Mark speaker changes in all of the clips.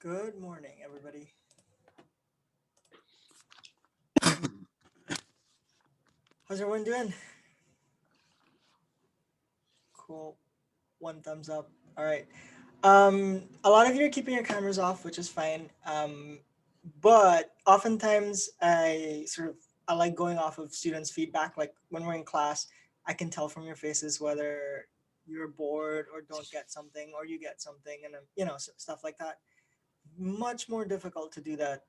Speaker 1: Good morning, everybody. How's everyone doing? Cool. One thumbs up. All right. A lot of you are keeping your cameras off, which is fine. But oftentimes I like going off of students' feedback. Like when we're in class, I can tell from your faces whether you're bored or don't get something, or you get something, and stuff like that. Much more difficult to do that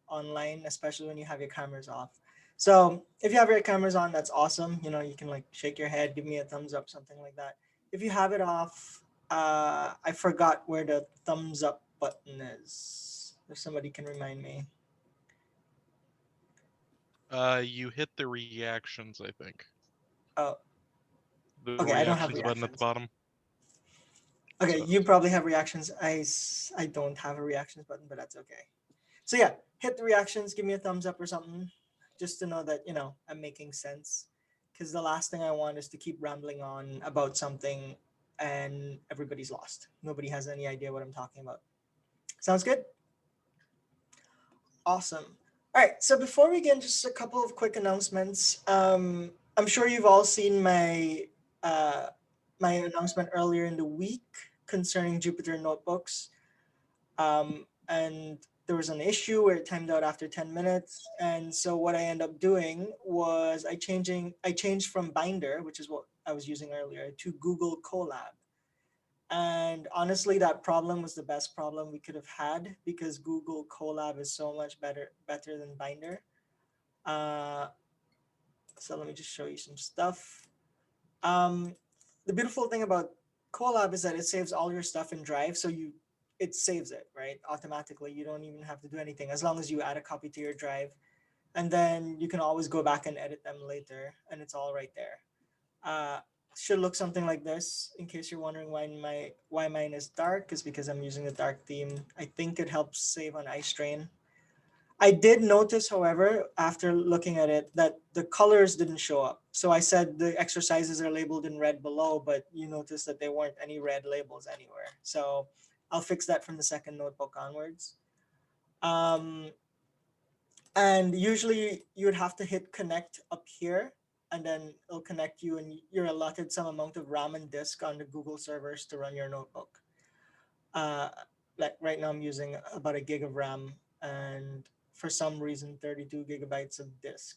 Speaker 1: online, especially when you have your cameras off. So if you have your cameras on, that's awesome. You can like shake your head, give me a thumbs up, something like that. If you have it off, I forgot where the thumbs up button is. If somebody can remind me.
Speaker 2: You hit the reactions, I think.
Speaker 1: Oh,
Speaker 2: The
Speaker 1: okay. I don't have
Speaker 2: reactions button at the
Speaker 1: reactions.
Speaker 2: bottom.
Speaker 1: Okay,
Speaker 2: So
Speaker 1: you probably have reactions. I don't have a reactions button, but that's okay. So yeah, hit the reactions, give me a thumbs up or something, just to know that I'm making sense. Because the last thing I want is to keep rambling on about something and everybody's lost. Nobody has any idea what I'm talking about. Sounds good? Awesome. All right. So before we get, just a couple of quick announcements. I'm sure you've all seen uh, my announcement earlier in the week concerning Jupyter notebooks. And there was an issue where it timed out after 10 minutes. And so what I ended up doing was I changed from Binder, which is what I was using earlier, to Google Colab. And honestly, that problem was the best problem we could have had because Google Colab is so much better than Binder. Uh, so let me just show you some stuff. Um, the beautiful thing about Colab is that it saves all your stuff in Drive, so it saves it right automatically. You don't even have to do anything as long as you add a copy to your Drive, and then you can always go back and edit them later, and it's all right there. Uh, should look something like this. In case you're wondering why mine is dark, is because I'm using the dark theme. I think it helps save on Ice Train. I did notice, however, after looking at it, that the colors didn't show up. So I said the exercises are labeled in red below, but you notice that there weren't any red labels anywhere. So I'll fix that from the second notebook onwards. Um, and usually you would have to hit connect up here, and then it'll connect you, and you're allotted some amount of RAM and disk on the Google servers to run your notebook. Uh, like right now, I'm using about a gig of RAM and for some reason 32 gigabytes of disk.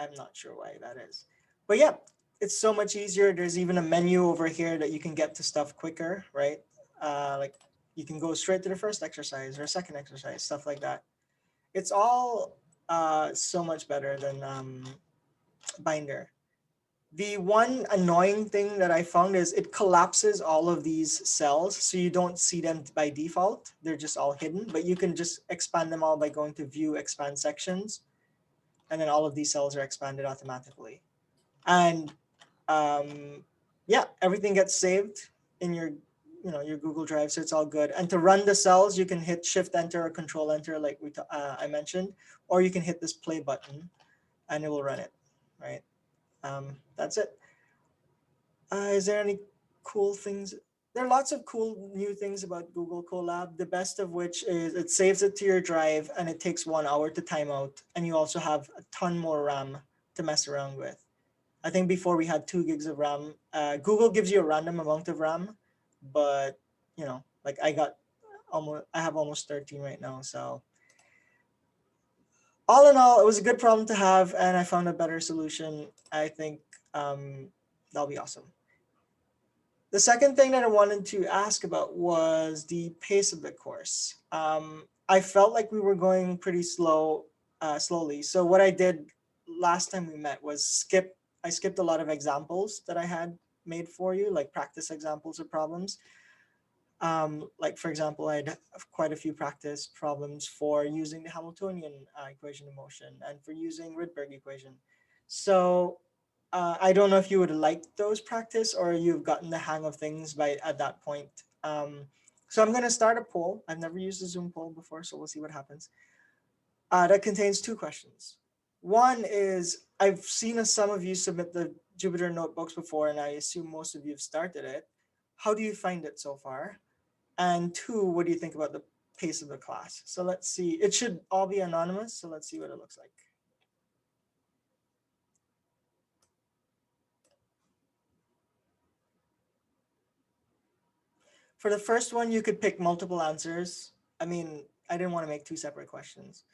Speaker 1: I'm not sure why that is. But yeah, it's so much easier. There's even a menu over here that you can get to stuff quicker, right? Like you can go straight to the first exercise or second exercise, stuff like that. It's all so much better than Binder. The one annoying thing that I found is it collapses all of these cells, so you don't see them by default. They're just all hidden, but you can just expand them all by going to View Expand Sections, and then all of these cells are expanded automatically. And yeah, everything gets saved in your Google Drive, so it's all good. And to run the cells, you can hit Shift Enter or Control Enter, like I mentioned, or you can hit this play button, and it will run it. Right. That's it. Is there any cool things? There are lots of cool new things about Google Colab. The best of which is it saves it to your drive and it takes 1 hour to time out, and you also have a ton more RAM to mess around with. I think before we had 2 gigs of RAM. Google gives you a random amount of RAM, but like I have almost 13 right now. So all in all, it was a good problem to have, and I found a better solution. I think that'll be awesome. The second thing that I wanted to ask about was the pace of the course. I felt like we were going pretty slowly. So what I did last time we met was I skipped a lot of examples that I had made for you, like practice examples of problems. Like for example, I had quite a few practice problems for using the Hamiltonian equation of motion and for using Rydberg equation. So I don't know if you would like those practice or you've gotten the hang of things by at that point. So I'm going to start a poll. I've never used a Zoom poll before, so we'll see what happens. That contains two questions. One is I've seen some of you submit the Jupyter notebooks before, and I assume most of you have started it. How do you find it so far? And 2, what do you think about the pace of the class? So let's see. It should all be anonymous. So let's see what it looks like. For the first one, you could pick multiple answers. I mean, I didn't want to make 2 separate questions.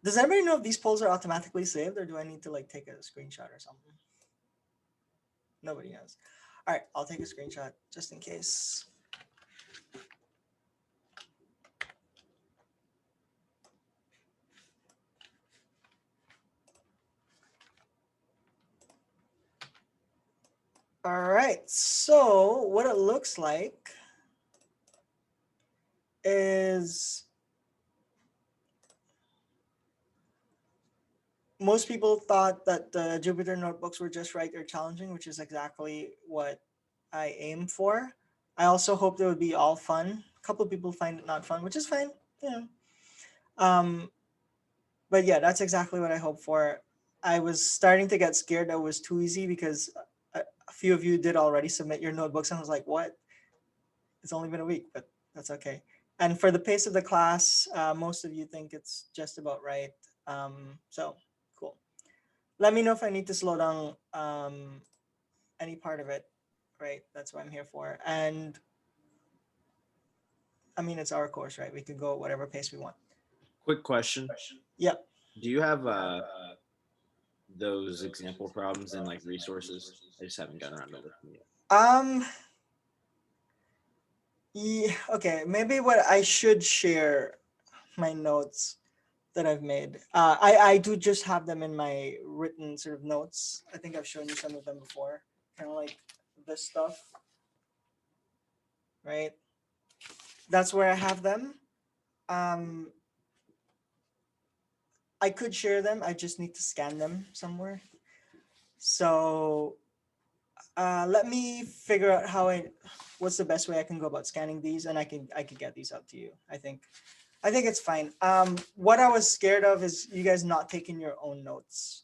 Speaker 1: Does anybody know if these polls are automatically saved, or do I need to like take a screenshot or something? Nobody knows. All right, I'll take a screenshot just in case. All right, so what it looks like is most people thought that the Jupyter notebooks were just right or challenging, which is exactly what I aim for. I also hope they would be all fun. A couple of people find it not fun, which is fine. Yeah. But yeah, that's exactly what I hope for. I was starting to get scared that it was too easy because a few of you did already submit your notebooks, and I was like, what? It's only been a week, but that's okay. And for the pace of the class, most of you think it's just about right. So cool. Let me know if I need to slow down any part of it, right? That's what I'm here for. And I mean, it's our course, right? We can go at whatever pace we want.
Speaker 3: Quick question.
Speaker 1: Yeah.
Speaker 3: Do you have those example problems in like resources? I just haven't gotten around to looking yet.
Speaker 1: Yeah, okay, maybe what I should share my notes that I've made. I do just have them in my written sort of notes. I think I've shown you some of them before, kind of like this stuff, right? That's where I have them. I could share them. I just need to scan them somewhere. So let me figure out what's the best way I can go about scanning these, and I could get these out to you. I think it's fine. What I was scared of is you guys not taking your own notes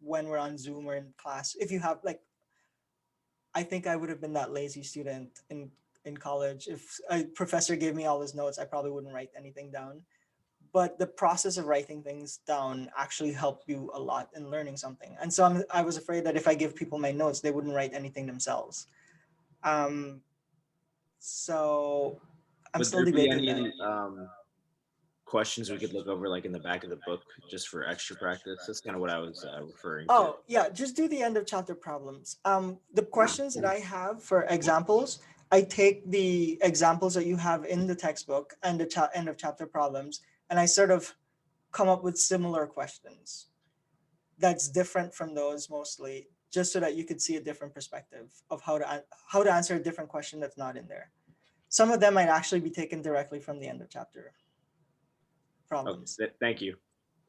Speaker 1: when we're on Zoom or in class. If you have like, I think I would have been that lazy student in college. If a professor gave me all his notes, I probably wouldn't write anything down. But the process of writing things down actually helped you a lot in learning something. And so I was afraid that if I give people my notes, they wouldn't write anything themselves. So I'm
Speaker 3: Would
Speaker 1: still
Speaker 3: there be
Speaker 1: debating
Speaker 3: any
Speaker 1: that.
Speaker 3: questions we could look over like in the back of the book just for extra practice? That's kind of what I was referring to.
Speaker 1: Oh, yeah, just do the end of chapter problems. The questions that I have for examples, I take the examples that you have in the textbook and the end of chapter problems, and I sort of come up with similar questions that's different from those mostly, just so that you could see a different perspective of how to answer a different question that's not in there. Some of them might actually be taken directly from the end of chapter problems.
Speaker 3: Thank you.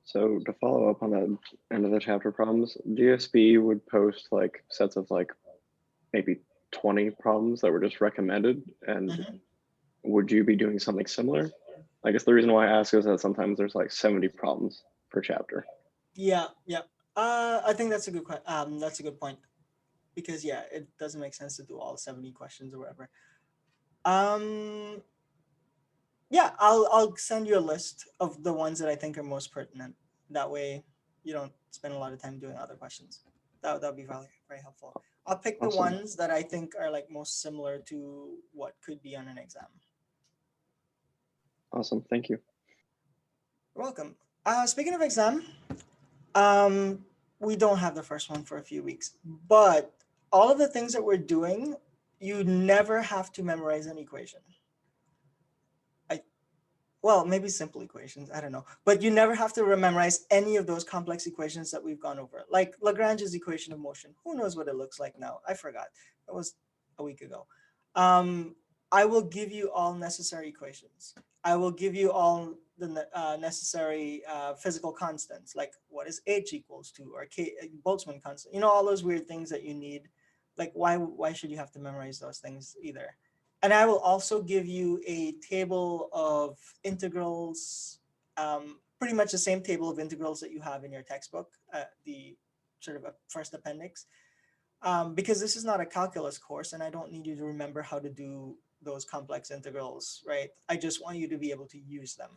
Speaker 4: So to follow up on that end of the chapter problems, DSB would post like sets of like maybe 20 problems that were just recommended. And would you be doing something similar? I guess the reason why I ask is that sometimes there's like 70 problems per chapter.
Speaker 1: Yeah. I think that's a good that's a good point, because yeah, it doesn't make sense to do all 70 questions or whatever. Yeah, I'll send you a list of the ones that I think are most pertinent. That way you don't spend a lot of time doing other questions. That'll be very helpful. I'll pick the
Speaker 4: Awesome.
Speaker 1: ones that I think are like most similar to what could be on an exam.
Speaker 4: Awesome. Thank you.
Speaker 1: You're welcome. Speaking of exam, we don't have the first one for a few weeks, but all of the things that we're doing, you never have to memorize an equation. well, maybe simple equations, I don't know. But you never have to memorize any of those complex equations that we've gone over. Like Lagrange's equation of motion. Who knows what it looks like now? I forgot. That was a week ago. I will give you all necessary equations. I will give you all the necessary physical constants, like what is H equals to, or K, Boltzmann constant. You know, all those weird things that you need. Like why should you have to memorize those things either? And I will also give you a table of integrals, pretty much the same table of integrals that you have in your textbook, the sort of a first appendix, because this is not a calculus course and I don't need you to remember how to do those complex integrals, right? I just want you to be able to use them.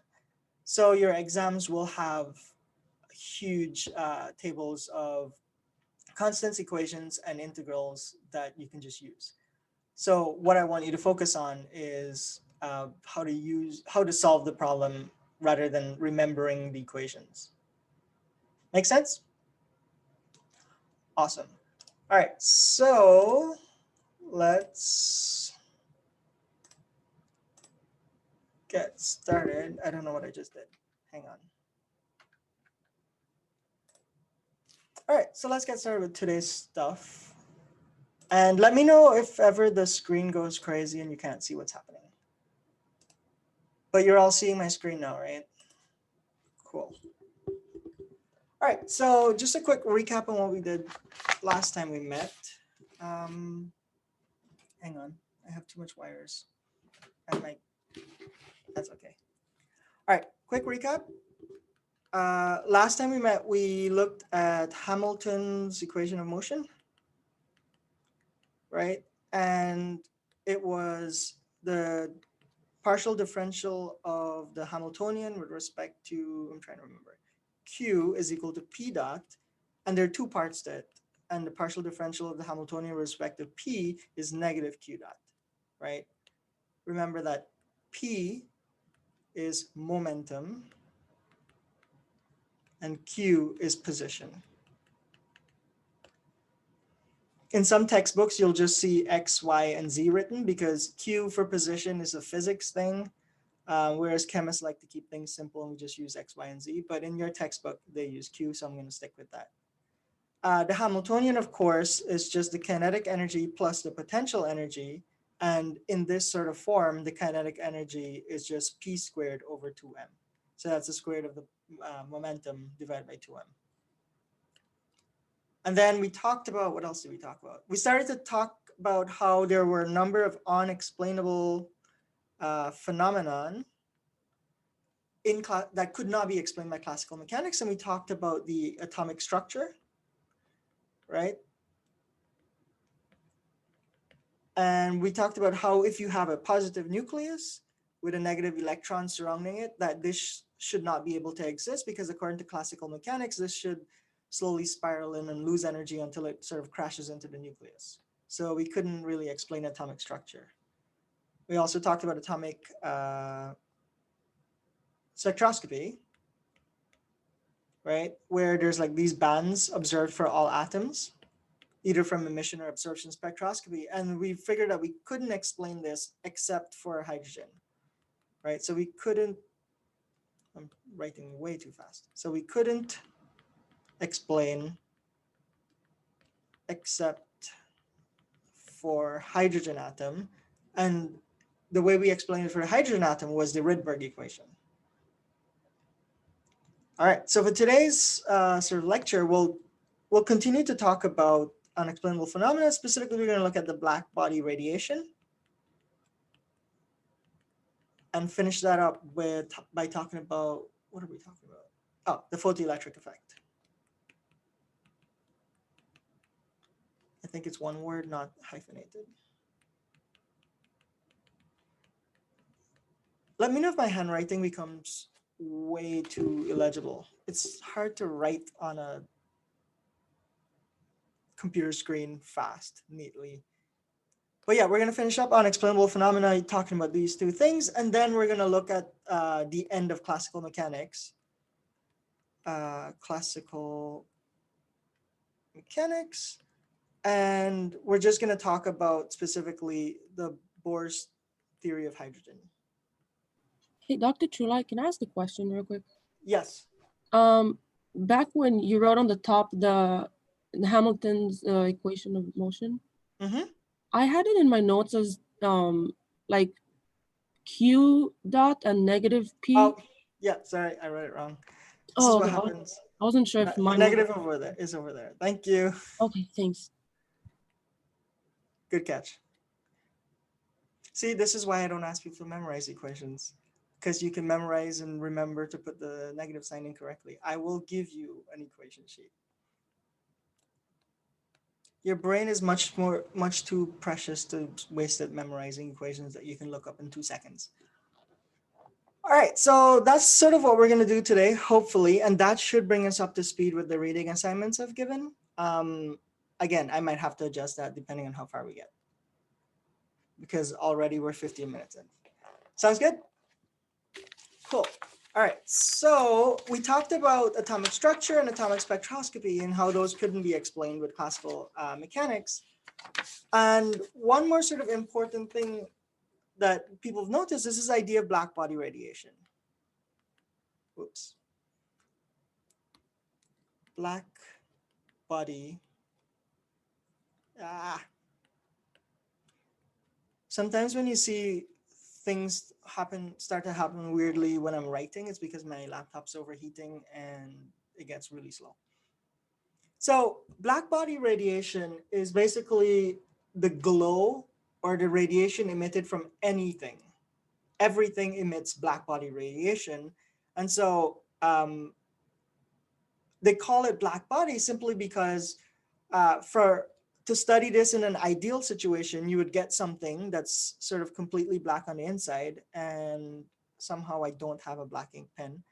Speaker 1: So your exams will have huge tables of constants, equations, and integrals that you can just use. So what I want you to focus on is how to solve the problem rather than remembering the equations. Make sense? Awesome. All right, so let's get started. I don't know what I just did. Hang on. All right, so let's get started with today's stuff. And let me know if ever the screen goes crazy and you can't see what's happening. But you're all seeing my screen now, right? Cool. All right, so just a quick recap on what we did last time we met. Hang on, I have too much wires. That's okay. All right, quick recap. Last time we met, we looked at Hamilton's equation of motion, right? And it was the partial differential of the Hamiltonian with respect to, I'm trying to remember, Q is equal to P dot, and there are two parts to it. And the partial differential of the Hamiltonian with respect to P is negative Q dot, right? Remember that P is momentum and Q is position. In some textbooks, you'll just see X, Y, and Z written because Q for position is a physics thing, whereas chemists like to keep things simple and we just use X, Y, and Z. But in your textbook, they use Q, so I'm going to stick with that. The Hamiltonian, of course, is just the kinetic energy plus the potential energy. And in this sort of form, the kinetic energy is just P squared over 2m. So that's the square root of the momentum divided by 2m. And then we talked about, what else did we talk about? We started to talk about how there were a number of unexplainable phenomenon that could not be explained by classical mechanics. And we talked about the atomic structure, right? And we talked about how if you have a positive nucleus with a negative electron surrounding it, that this should not be able to exist because according to classical mechanics, this should slowly spiral in and lose energy until it sort of crashes into the nucleus. So we couldn't really explain atomic structure. We also talked about atomic spectroscopy, right? Where there's like these bands observed for all atoms, either from emission or absorption spectroscopy. And we figured that we couldn't explain this except for hydrogen, right? So we couldn't, I'm writing way too fast. So we couldn't explain except for hydrogen atom. And the way we explained it for the hydrogen atom was the Rydberg equation. All right, so for today's sort of lecture, we'll continue to talk about unexplainable phenomena. Specifically, we're going to look at the black body radiation and finish that up by talking about, what are we talking about? Oh, the photoelectric effect. I think it's one word, not hyphenated. Let me know if my handwriting becomes way too illegible. It's hard to write on a computer screen fast, neatly. But yeah, we're going to finish up on unexplainable phenomena, talking about these two things. And then we're going to look at the end of classical mechanics. And we're just going to talk about specifically the Bohr's theory of hydrogen.
Speaker 5: Hey, Dr. Chulai, can I ask a question real quick?
Speaker 1: Yes.
Speaker 5: Back when you wrote on the top the Hamilton's equation of motion,
Speaker 1: Mm-hmm.
Speaker 5: I had it in my notes as like Q dot and negative P.
Speaker 1: Oh, yeah. Sorry, I wrote it wrong. This is
Speaker 5: Oh,
Speaker 1: what
Speaker 5: okay.
Speaker 1: happens.
Speaker 5: I wasn't sure if
Speaker 1: The
Speaker 5: mine was
Speaker 1: negative over there is over there. Thank you.
Speaker 5: okay. Thanks.
Speaker 1: Good catch. See, this is why I don't ask people to memorize equations, because you can memorize and remember to put the negative sign incorrectly. I will give you an equation sheet. Your brain is much too precious to waste it memorizing equations that you can look up in 2 seconds. All right, so that's sort of what we're going to do today, hopefully, and that should bring us up to speed with the reading assignments I've given. Again, I might have to adjust that depending on how far we get, because already we're 15 minutes in. Sounds good? Cool. All right, so we talked about atomic structure and atomic spectroscopy and how those couldn't be explained with classical mechanics. And one more sort of important thing that people have noticed is this idea of black body radiation. Oops. Black body. Sometimes when you see things start to happen weirdly when I'm writing, it's because my laptop's overheating and it gets really slow. So black body radiation is basically the glow or the radiation emitted from anything. Everything emits black body radiation. And so they call it black body simply because to study this in an ideal situation, you would get something that's sort of completely black on the inside. And somehow I don't have a black ink pen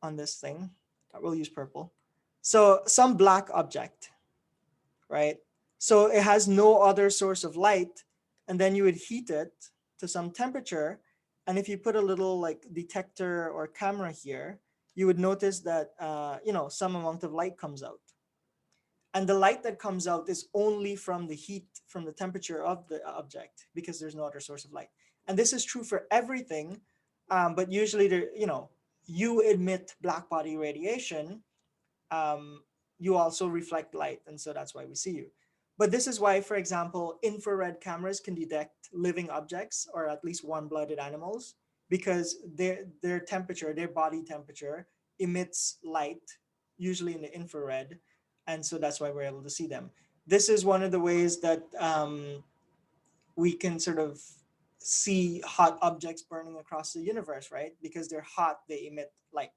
Speaker 1: on this thing. I will use purple. So some black object, right? So it has no other source of light, and then you would heat it to some temperature. And if you put a little like detector or camera here, you would notice that some amount of light comes out. And the light that comes out is only from the heat, from the temperature of the object, because there's no other source of light. And this is true for everything, but usually you emit black body radiation. You also reflect light, and so that's why we see you. But this is why, for example, infrared cameras can detect living objects or at least warm-blooded animals, because their temperature, their body temperature, emits light, usually in the infrared, and so that's why we're able to see them. This is one of the ways that we can sort of see hot objects burning across the universe, right? Because they're hot, they emit light.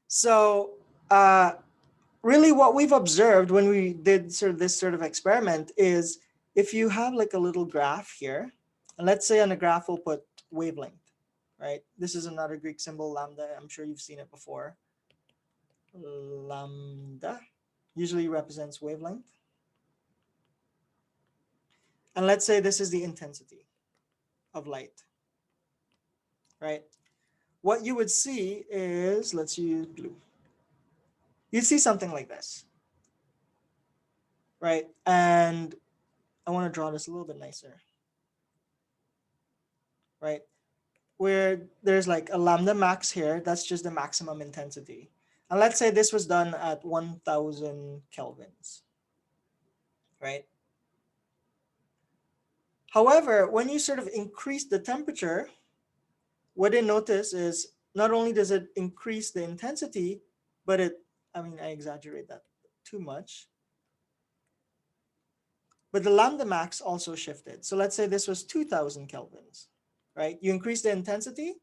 Speaker 1: So really what we've observed when we did this sort of experiment is if you have like a little graph here, and let's say on the graph we'll put wavelength, right? This is another Greek symbol, lambda. I'm sure you've seen it before. Lambda usually represents wavelength. And let's say this is the intensity of light, right? What you would see is, let's use blue. You'd see something like this, right? And I want to draw this a little bit nicer, right? Where there's like a lambda max here, that's just the maximum intensity. And let's say this was done at 1000 kelvins, right? However, when you sort of increase the temperature, what they notice is not only does it increase the intensity, but I exaggerate that too much, but the lambda max also shifted. So let's say this was 2000 kelvins, right? You increase the intensity,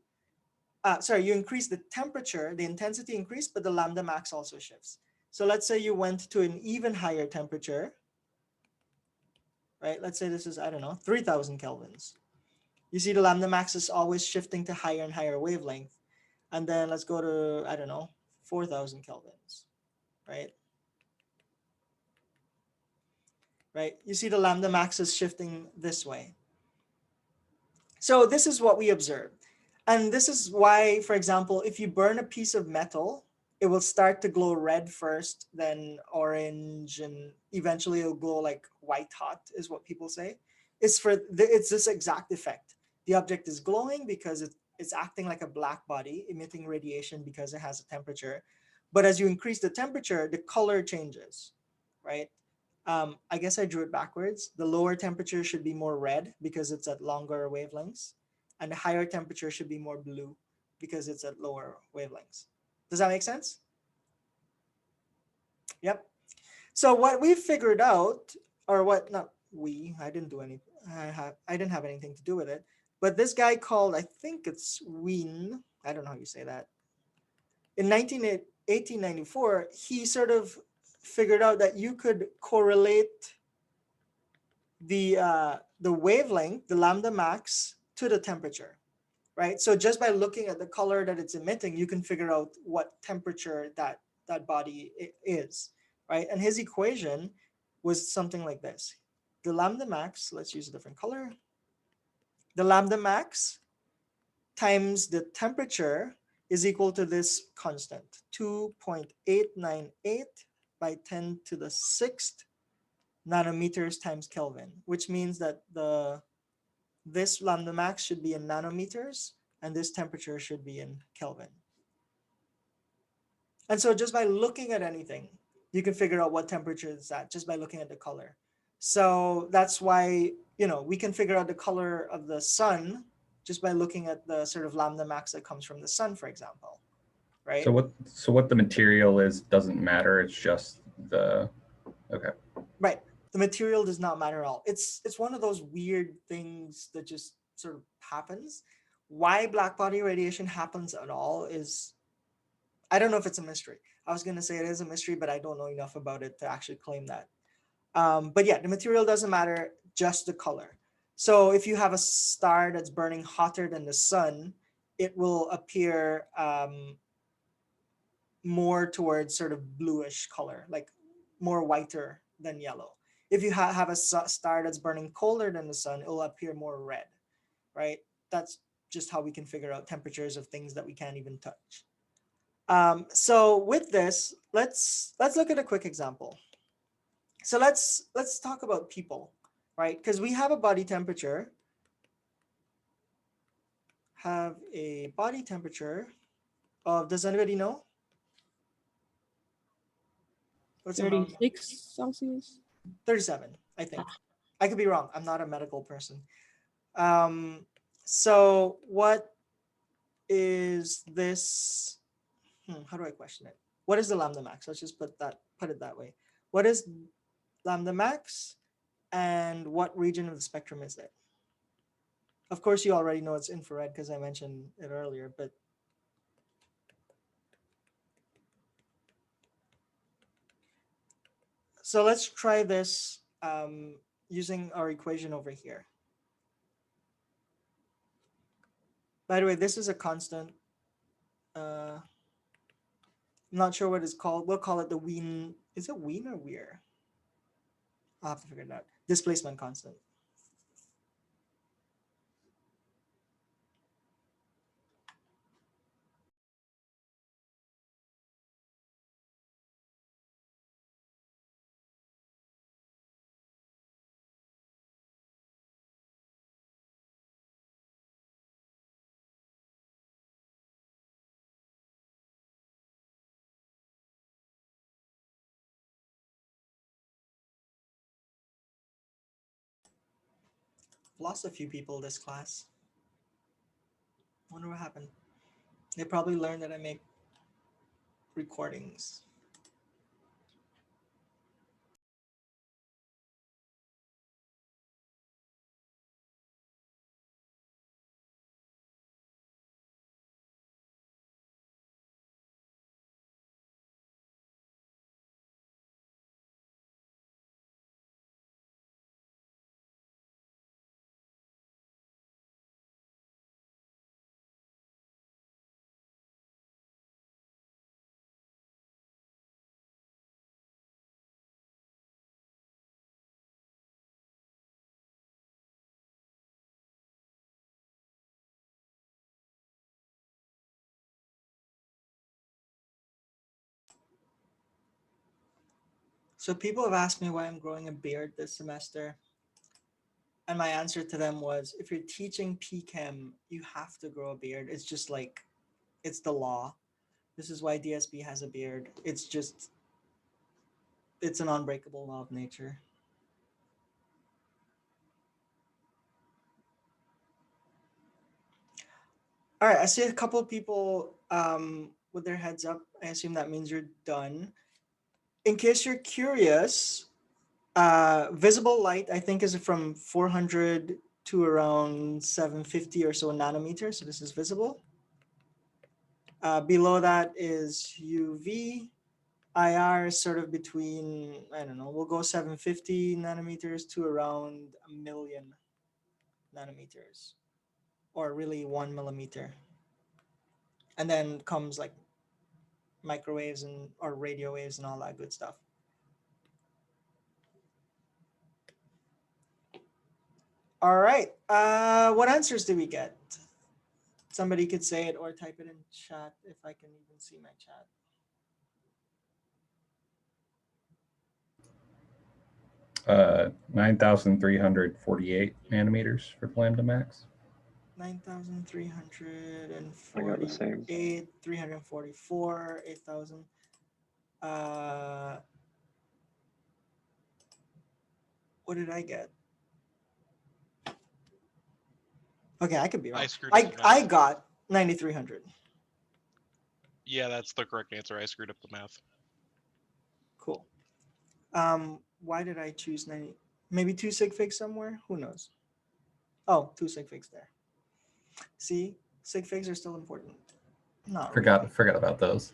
Speaker 1: you increase the temperature, the intensity increased, but the lambda max also shifts. So let's say you went to an even higher temperature, right? Let's say this is, 3000 kelvins. You see the lambda max is always shifting to higher and higher wavelength. And then let's go to, 4000 kelvins, right? Right? You see the lambda max is shifting this way. So this is what we observe. And this is why, for example, if you burn a piece of metal, it will start to glow red first, then orange, and eventually it'll glow like white hot, is what people say. It's this exact effect. The object is glowing because it's acting like a black body emitting radiation because it has a temperature. But as you increase the temperature, the color changes, right? I guess I drew it backwards. The lower temperature should be more red because it's at longer wavelengths, and the higher temperature should be more blue because it's at lower wavelengths. Does that make sense? Yep. So what we figured out, or what, not we, I didn't do any, I didn't have anything to do with it, but this guy called, I think it's Wien, I don't know how you say that. In 1894, he sort of figured out that you could correlate the wavelength, the lambda max, to the temperature, right? So just by looking at the color that it's emitting, you can figure out what temperature that body is, right? And his equation was something like this. The lambda max, let's use a different color. The lambda max times the temperature is equal to this constant, 2.898 by 10 to the 6th nanometers times Kelvin, which means that this lambda max should be in nanometers and this temperature should be in Kelvin. And so just by looking at anything, you can figure out what temperature it's at just by looking at the color. So that's why, we can figure out the color of the sun just by looking at the sort of lambda max that comes from the sun, for example, right?
Speaker 6: So what the material is doesn't matter. It's just the, okay.
Speaker 1: Right. The material does not matter at all. It's one of those weird things that just sort of happens. Why black body radiation happens at all is, I don't know if it's a mystery. I was going to say it is a mystery, but I don't know enough about it to actually claim that. But yeah, the material doesn't matter, just the color. So if you have a star that's burning hotter than the sun, it will appear more towards sort of bluish color, like more whiter than yellow. If you have a star that's burning colder than the sun, it will appear more red, right? That's just how we can figure out temperatures of things that we can't even touch. So with this, let's look at a quick example. So let's talk about people, right? Because we have a body temperature. Have a body temperature of, does anybody know? What's around
Speaker 5: 36 Celsius.
Speaker 1: 37, I think. I could be wrong. I'm not a medical person. So what is this? How do I question it? What is the lambda max? Let's just put it that way. What is lambda max, and what region of the spectrum is it? Of course, you already know it's infrared because I mentioned it earlier, but so let's try this using our equation over here. By the way, this is a constant. I'm not sure what it's called. We'll call it the Wien. Is it Wien or Weir? I'll have to figure it out. Displacement constant. Lost a few people this class. Wonder what happened. They probably learned that I make recordings. So people have asked me why I'm growing a beard this semester. And my answer to them was, if you're teaching PChem, you have to grow a beard. It's just like, it's the law. This is why DSP has a beard. It's an unbreakable law of nature. All right, I see a couple of people with their heads up. I assume that means you're done. In case you're curious, visible light, I think, is from 400 to around 750 or so nanometers. So this is visible. Below that is UV. IR is sort of between, I don't know, we'll go 750 nanometers to around a million nanometers, or really 1 millimeter. And then comes like microwaves and or radio waves and all that good stuff. All right. What answers did we get? Somebody could say it or type it in chat if I can even see my chat.
Speaker 6: Uh, 9,348 nanometers for lambda max.
Speaker 1: 9,348,
Speaker 4: I got the same.
Speaker 1: 344, 8,000. What did I get? Okay, I could be wrong.
Speaker 2: I screwed up the
Speaker 1: I
Speaker 2: math.
Speaker 1: got 9,300.
Speaker 2: Yeah, that's the correct answer. I screwed up the math.
Speaker 1: Cool. Why did I choose 90? Maybe 2 sig figs somewhere? Who knows? Oh, 2 sig figs there. See, sig figs are still important. Not really.
Speaker 6: Forgot about those.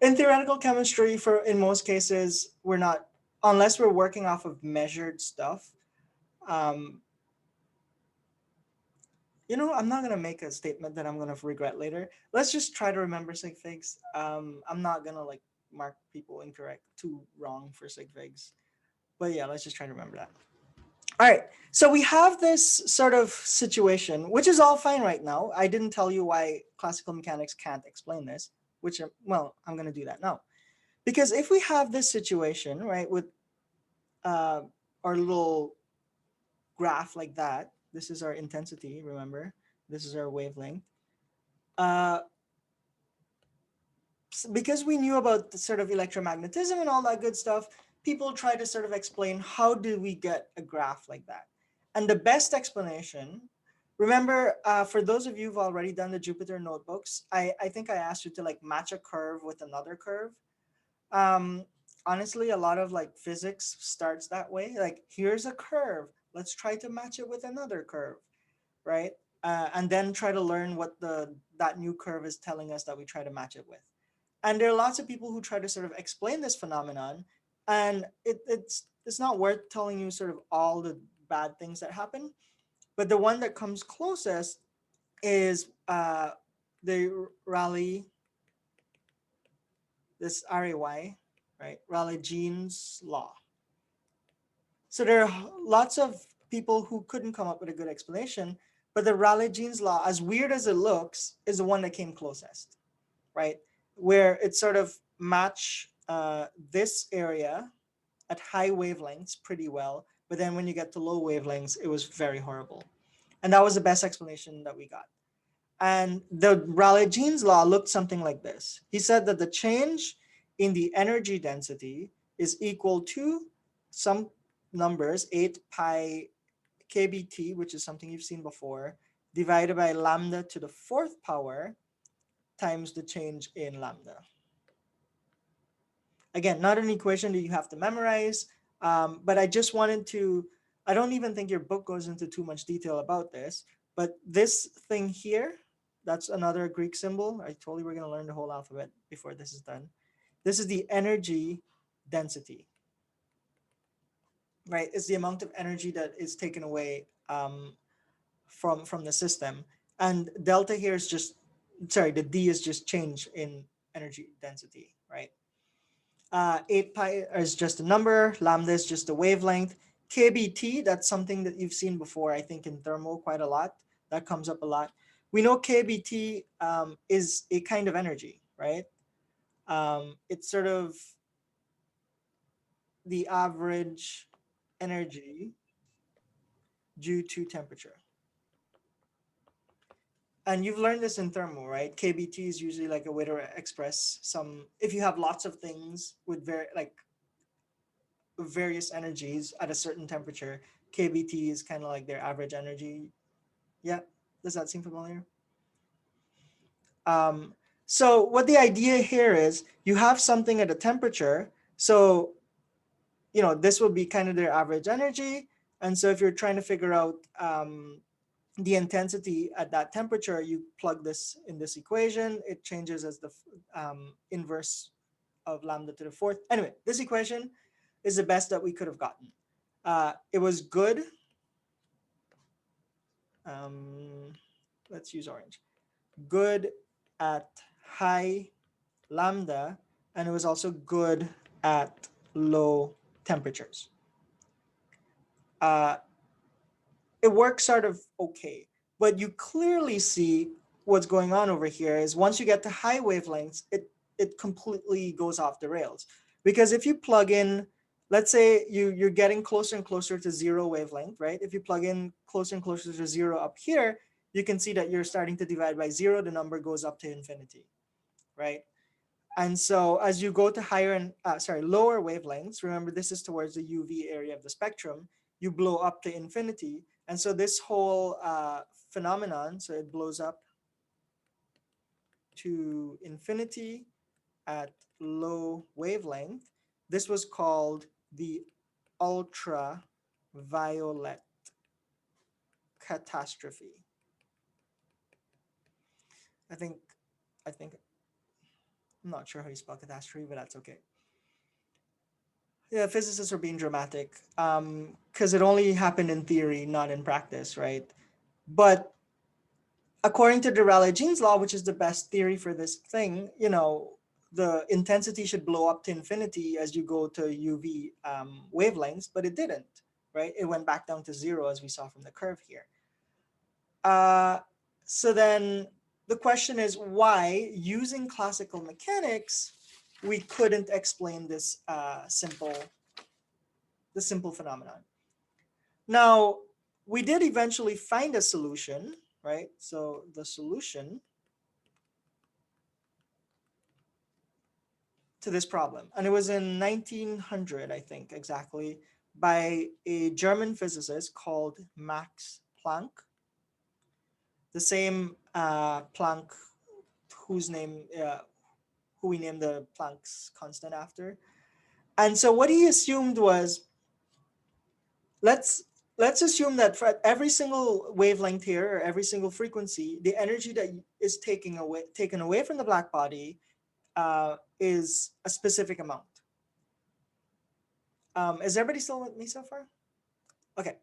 Speaker 1: In theoretical chemistry, in most cases, we're not, unless we're working off of measured stuff. I'm not gonna make a statement that I'm gonna regret later. Let's just try to remember sig figs. I'm not gonna like mark people too wrong for sig figs, but yeah, let's just try to remember that. All right, so we have this sort of situation, which is all fine right now. I didn't tell you why classical mechanics can't explain this, I'm gonna do that now. Because if we have this situation, right, with our little graph like that, this is our intensity, remember? This is our wavelength. Because we knew about the sort of electromagnetism and all that good stuff, people try to sort of explain, how do we get a graph like that? And the best explanation, remember, for those of you who've already done the Jupyter notebooks, I think I asked you to like match a curve with another curve. Honestly, a lot of like physics starts that way. Like, here's a curve, let's try to match it with another curve, right? And then try to learn what that new curve is telling us that we try to match it with. And there are lots of people who try to sort of explain this phenomenon, and it's not worth telling you sort of all the bad things that happen, but the one that comes closest is the Rayleigh, this RAY, right? Rayleigh-Jeans law. So there are lots of people who couldn't come up with a good explanation, but the Rayleigh-Jeans law, as weird as it looks, is the one that came closest, right? Where it sort of match this area at high wavelengths pretty well, but then when you get to low wavelengths, it was very horrible. And that was the best explanation that we got. And the Rayleigh-Jeans law looked something like this. He said that the change in the energy density is equal to some numbers, 8 pi kBt, which is something you've seen before, divided by lambda to the 4th power times the change in lambda. Again, not an equation that you have to memorize, but I just wanted to, I don't even think your book goes into too much detail about this, but this thing here, that's another Greek symbol. I told you we're going to learn the whole alphabet before this is done. This is the energy density, right? It's the amount of energy that is taken away from the system. And delta here is just, sorry, the D is just change in energy density, right? 8 pi is just a number, lambda is just a wavelength. KBT, that's something that you've seen before, I think in thermal quite a lot. That comes up a lot. We know KBT is a kind of energy, right? It's sort of the average energy due to temperature. And you've learned this in thermal, right? KBT is usually like a way to express some, if you have lots of things with various energies at a certain temperature, KBT is kind of like their average energy. Yeah, does that seem familiar? So what the idea here is, you have something at a temperature, so this will be kind of their average energy. And so if you're trying to figure out the intensity at that temperature, you plug this in this equation. It changes as the inverse of lambda to the fourth. Anyway, this equation is the best that we could have gotten. It was good. Let's use orange. Good at high lambda, and it was also good at low temperatures. It works sort of okay, but you clearly see what's going on over here is once you get to high wavelengths, it completely goes off the rails. Because if you plug in, let's say you're getting closer and closer to zero wavelength, right? If you plug in closer and closer to zero up here, you can see that you're starting to divide by zero, the number goes up to infinity, right? And so as you go to higher and lower wavelengths, remember this is towards the UV area of the spectrum, you blow up to infinity. And so this whole phenomenon, so it blows up to infinity at low wavelength. This was called the ultraviolet catastrophe. I think, I'm not sure how you spell catastrophe, but that's okay. Yeah, physicists are being dramatic because it only happened in theory, not in practice, right? But according to the Rayleigh-Jeans law, which is the best theory for this thing, the intensity should blow up to infinity as you go to UV wavelengths, but it didn't, right? It went back down to zero as we saw from the curve here. So then the question is why, using classical mechanics, we couldn't explain this simple phenomenon. Now, we did eventually find a solution, right? So the solution to this problem, and it was in 1900, I think exactly, by a German physicist called Max Planck. The same Planck who we named the Planck's constant after. And so what he assumed was, let's assume that for every single wavelength here, or every single frequency, the energy that is taken away from the black body is a specific amount. Is everybody still with me so far? Okay.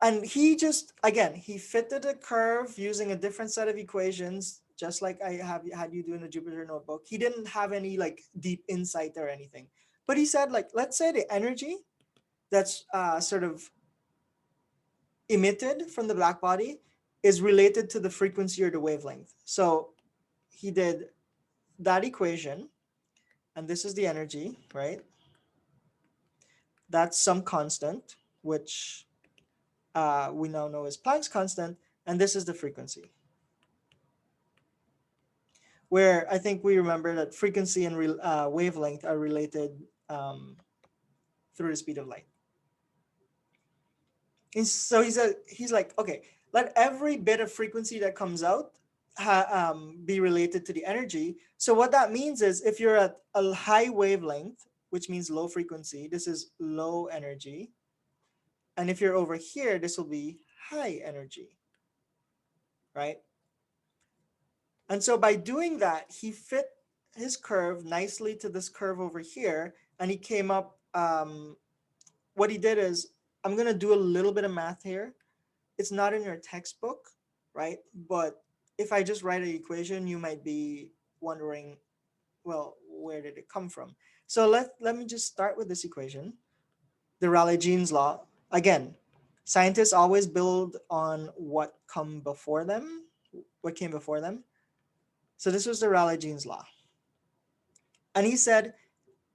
Speaker 1: And he just, again, he fitted a curve using a different set of equations, just like I had you do in the Jupyter notebook. He didn't have any like deep insight or anything, but he said, like, let's say the energy that's sort of emitted from the black body is related to the frequency or the wavelength. So he did that equation, and this is the energy, right? That's some constant, which we now know is Planck's constant, and this is the frequency. Where I think we remember that frequency and wavelength are related through the speed of light. And so he's like, okay, let every bit of frequency that comes out be related to the energy. So what that means is, if you're at a high wavelength, which means low frequency, this is low energy. And if you're over here, this will be high energy, right? And so by doing that, he fit his curve nicely to this curve over here, and he came up, what he did is, I'm going to do a little bit of math here. It's not in your textbook, right? But if I just write an equation, you might be wondering, well, where did it come from? So let me just start with this equation, the Rayleigh-Jeans law. Again, scientists always build on what came before them. So this was the Rayleigh-Jeans law. And he said,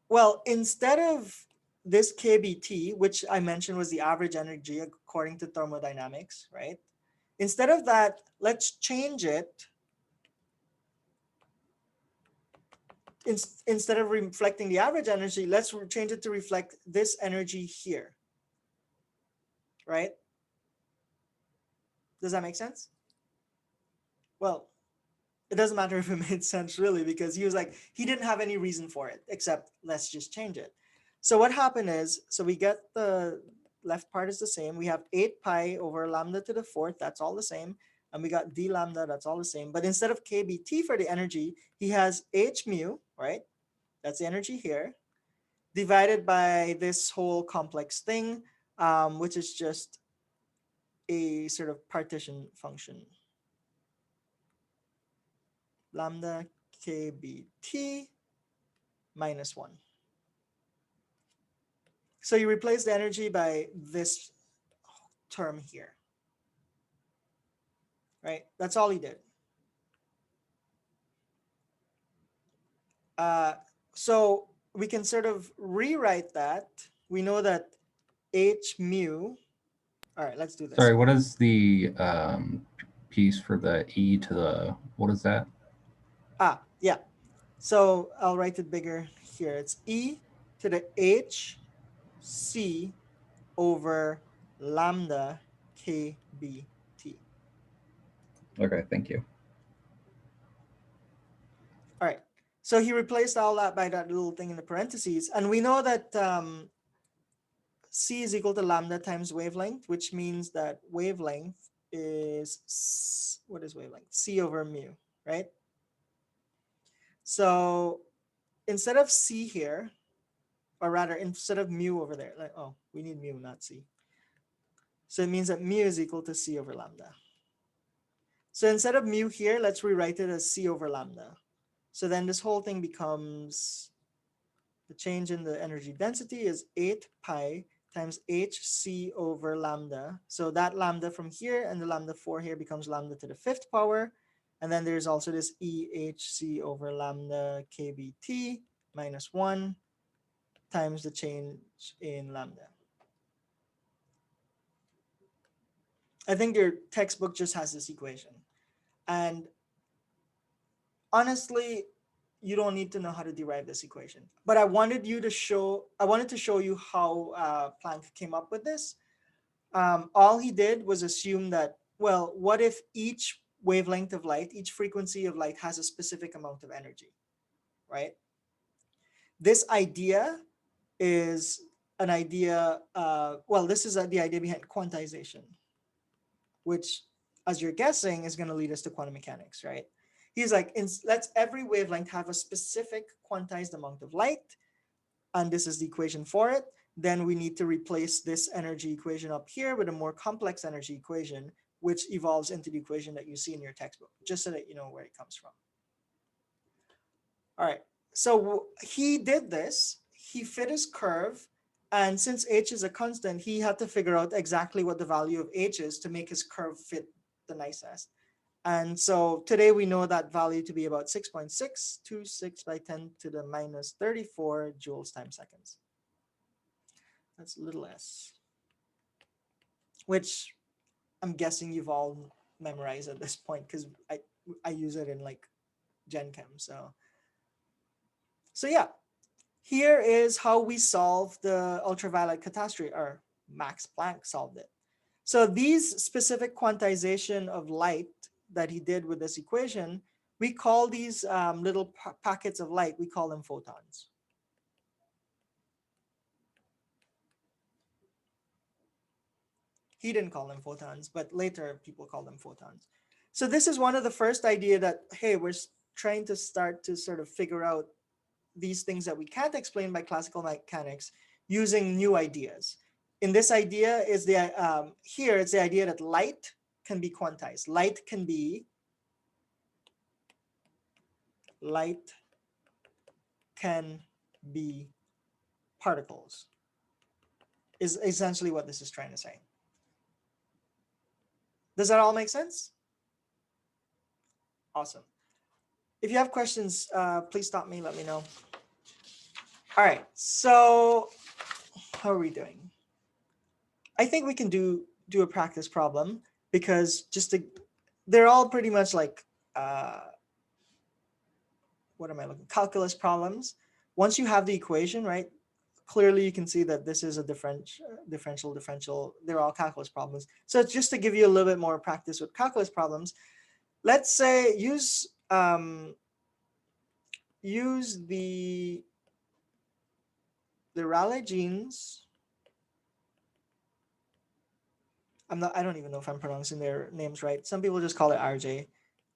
Speaker 1: well, instead of this KBT, which I mentioned was the average energy according to thermodynamics, right? Instead of that, let's change it. Instead of reflecting the average energy, let's change it to reflect this energy here, right? Does that make sense? Well, it doesn't matter if it made sense really, because he was like, he didn't have any reason for it except let's just change it. So what happened is, so we get the left part is the same. We have 8 pi over lambda to the 4th. That's all the same. And we got d lambda. That's all the same. But instead of kBt for the energy, he has h mu, right? That's the energy here, divided by this whole complex thing, which is just a sort of partition function. Lambda kBt minus 1. So you replace the energy by this term here, right? That's all he did. So we can sort of rewrite that. We know that h mu. All right, let's do this.
Speaker 6: Sorry, what is the piece for the e to the, what is that?
Speaker 1: Yeah. So I'll write it bigger here. It's e to the h c over lambda kBt.
Speaker 6: Okay, thank you.
Speaker 1: All right. So he replaced all that by that little thing in the parentheses. And we know that c is equal to lambda times wavelength, which means that wavelength is, what is wavelength? C over mu, right? So instead of c here, or rather instead of mu over there, like, oh, we need mu, not c. So it means that mu is equal to c over lambda. So instead of mu here, let's rewrite it as c over lambda. So then this whole thing becomes, the change in the energy density is 8 pi times hc over lambda. So that lambda from here and the lambda 4 here becomes lambda to the 5th power. And then there's also this ehc over lambda kBt minus 1 times the change in lambda. I think your textbook just has this equation. And honestly, you don't need to know how to derive this equation. But I wanted to show you how Planck came up with this. All he did was assume that, well, what if each wavelength of light, each frequency of light has a specific amount of energy, right? This idea is an idea, well, this is the idea behind quantization, which, as you're guessing, is going to lead us to quantum mechanics, right? He's like, let's every wavelength have a specific quantized amount of light, and this is the equation for it. Then we need to replace this energy equation up here with a more complex energy equation, which evolves into the equation that you see in your textbook, just so that you know where it comes from. All right, so he did this, he fit his curve, and since h is a constant, he had to figure out exactly what the value of h is to make his curve fit the nicest. And so today we know that value to be about 6.626 by 10 to the minus 34 joules times seconds. That's a little less, which I'm guessing you've all memorized at this point because I use it in like Gen Chem. So yeah, here is how we solve the ultraviolet catastrophe, or Max Planck solved it. So these specific quantization of light that he did with this equation, we call these little packets of light, we call them photons. He didn't call them photons, but later people call them photons. So this is one of the first idea that, hey, we're trying to start to sort of figure out these things that we can't explain by classical mechanics using new ideas. In this idea is the, here it's the idea that light can be quantized. Light can be particles, is essentially what this is trying to say. Does that all make sense? Awesome. If you have questions, please stop me, let me know. All right, so how are we doing? I think we can do a practice problem, because they're all pretty much like what am I looking? Calculus problems. Once you have the equation, right? Clearly you can see that this is a differential. They're all calculus problems. So it's just to give you a little bit more practice with calculus problems. Let's say use the Rayleigh genes. I don't even know if I'm pronouncing their names right. Some people just call it RJ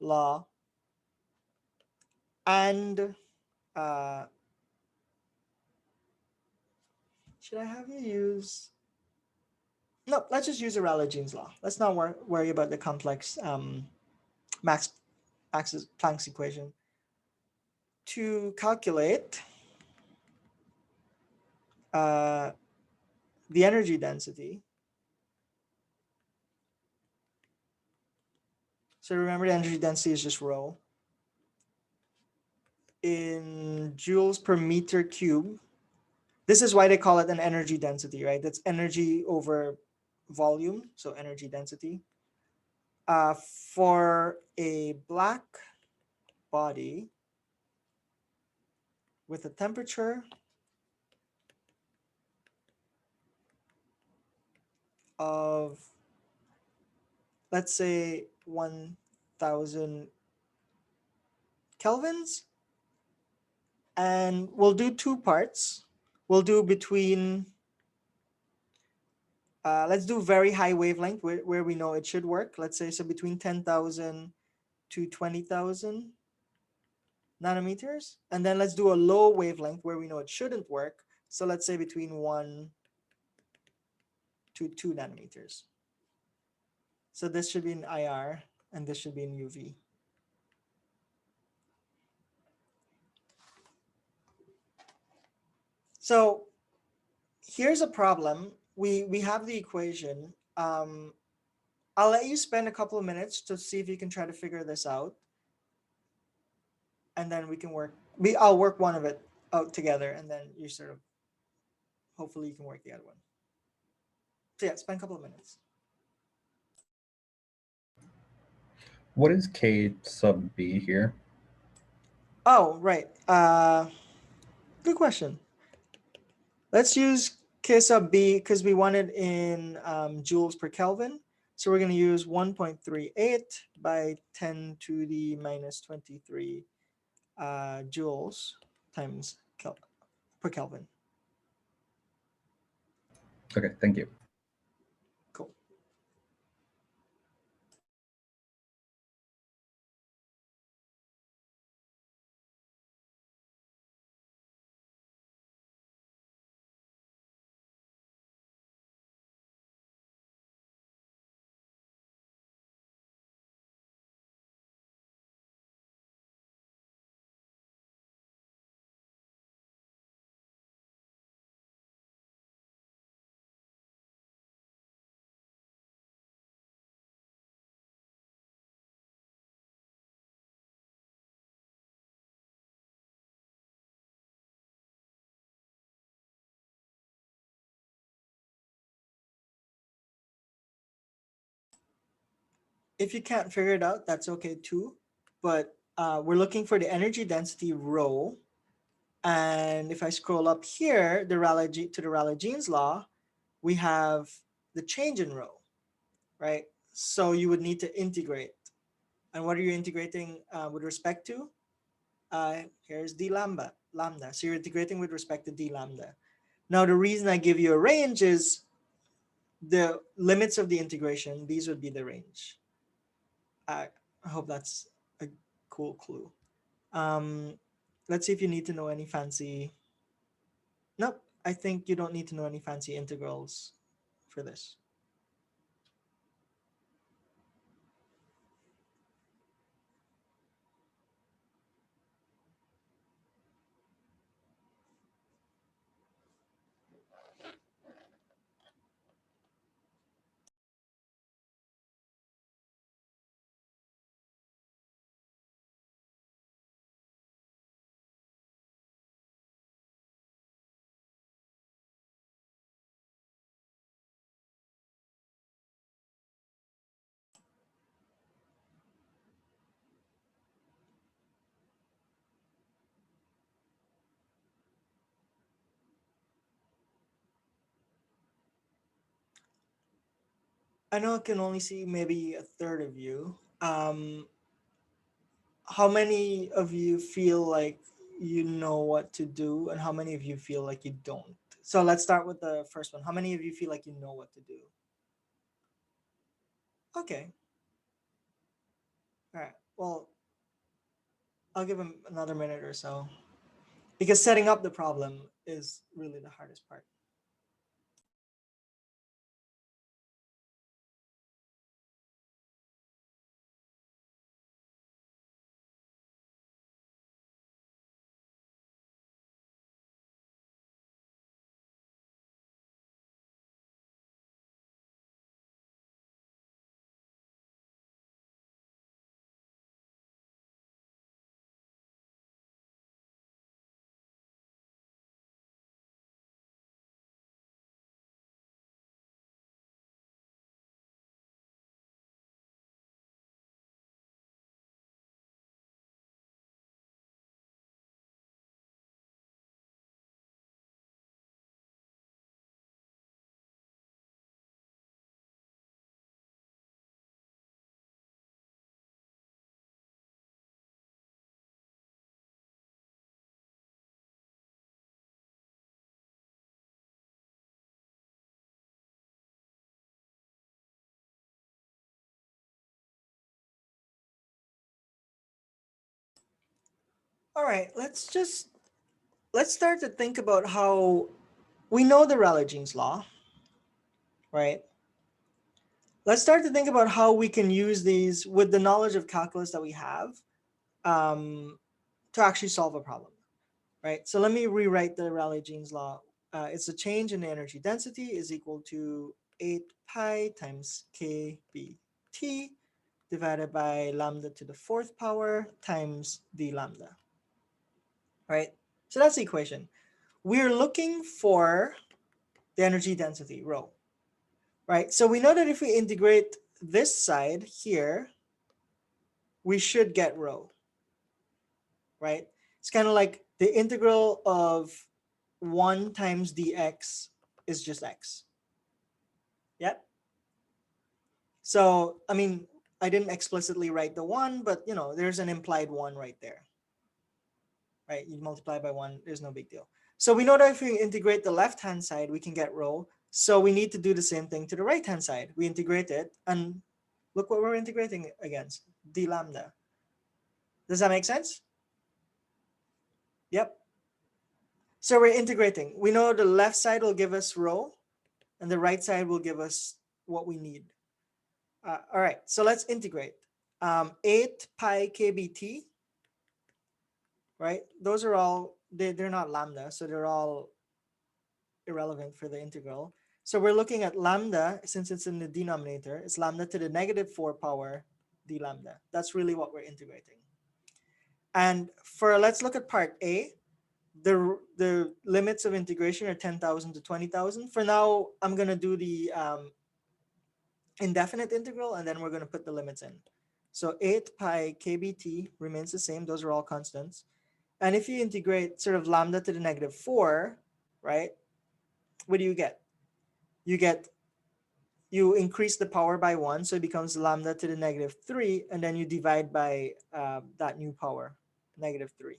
Speaker 1: law. And should I have you use? No, let's just use the Rayleigh genes law. Let's not worry about the complex Max Planck's equation. To calculate the energy density. So remember, the energy density is just rho in joules per meter cube. This is why they call it an energy density, right? That's energy over volume, so energy density. For a black body with a temperature of, let's say, 1000 kelvins, and we'll do two parts. We'll do between, let's do very high wavelength where we know it should work. Let's say, so between 10,000 to 20,000 nanometers. And then let's do a low wavelength where we know it shouldn't work. So let's say between 1 to 2 nanometers. So this should be in IR and this should be in UV. So here's a problem. We have the equation. I'll let you spend a couple of minutes to see if you can try to figure this out. And then we can I'll work one of it out together, and then you sort of, hopefully you can work the other one. So yeah, spend a couple of minutes.
Speaker 6: What is K sub B here?
Speaker 1: Oh, right. Good question. Let's use K sub B because we want it in joules per Kelvin. So we're going to use 1.38 by 10 to the minus 23 joules times per Kelvin.
Speaker 6: Okay, thank you.
Speaker 1: Cool. If you can't figure it out, that's okay too. But we're looking for the energy density rho. And if I scroll up here, to the Rayleigh genes law, we have the change in rho, right? So you would need to integrate. And what are you integrating with respect to? Here's d lambda. So you're integrating with respect to d lambda. Now, the reason I give you a range is the limits of the integration. These would be the range. I hope that's a cool clue. Let's see if you need to know any fancy. Nope, I think you don't need to know any fancy integrals for this. I know I can only see maybe a third of you. How many of you feel like you know what to do, and how many of you feel like you don't? So let's start with the first one. How many of you feel like you know what to do? Okay. All right. Well, I'll give him another minute or so, because setting up the problem is really the hardest part. All right, let's start to think about how we know the Rayleigh-Jeans law, right? Let's start to think about how we can use these with the knowledge of calculus that we have, to actually solve a problem, right? So let me rewrite the Rayleigh-Jeans law. It's a change in the energy density is equal to 8 pi times kBt divided by lambda to the 4th power times d lambda, right? So that's the equation. We're looking for the energy density, rho, right? So we know that if we integrate this side here, we should get rho, right? It's kind of like the integral of 1 times dx is just x. Yep. So, I mean, I didn't explicitly write the 1, but you know, there's an implied 1 right there, right? You multiply by 1, there's no big deal. So we know that if we integrate the left-hand side, we can get rho. So we need to do the same thing to the right-hand side. We integrate it, and look what we're integrating against, d lambda. Does that make sense? Yep. So we're integrating. We know the left side will give us rho, and the right side will give us what we need. All right, so let's integrate. 8 pi kBt, right? Those are all, they're not lambda, so they're all irrelevant for the integral. So we're looking at lambda, since it's in the denominator, it's lambda to the negative 4 power d lambda. That's really what we're integrating. And for, let's look at part A. The limits of integration are 10,000 to 20,000. For now, I'm going to do the indefinite integral, and then we're going to put the limits in. So 8 pi kBt remains the same. Those are all constants. And if you integrate sort of lambda to the negative 4, right, what do you get? You increase the power by 1, so it becomes lambda to the negative 3, and then you divide by that new power, negative 3.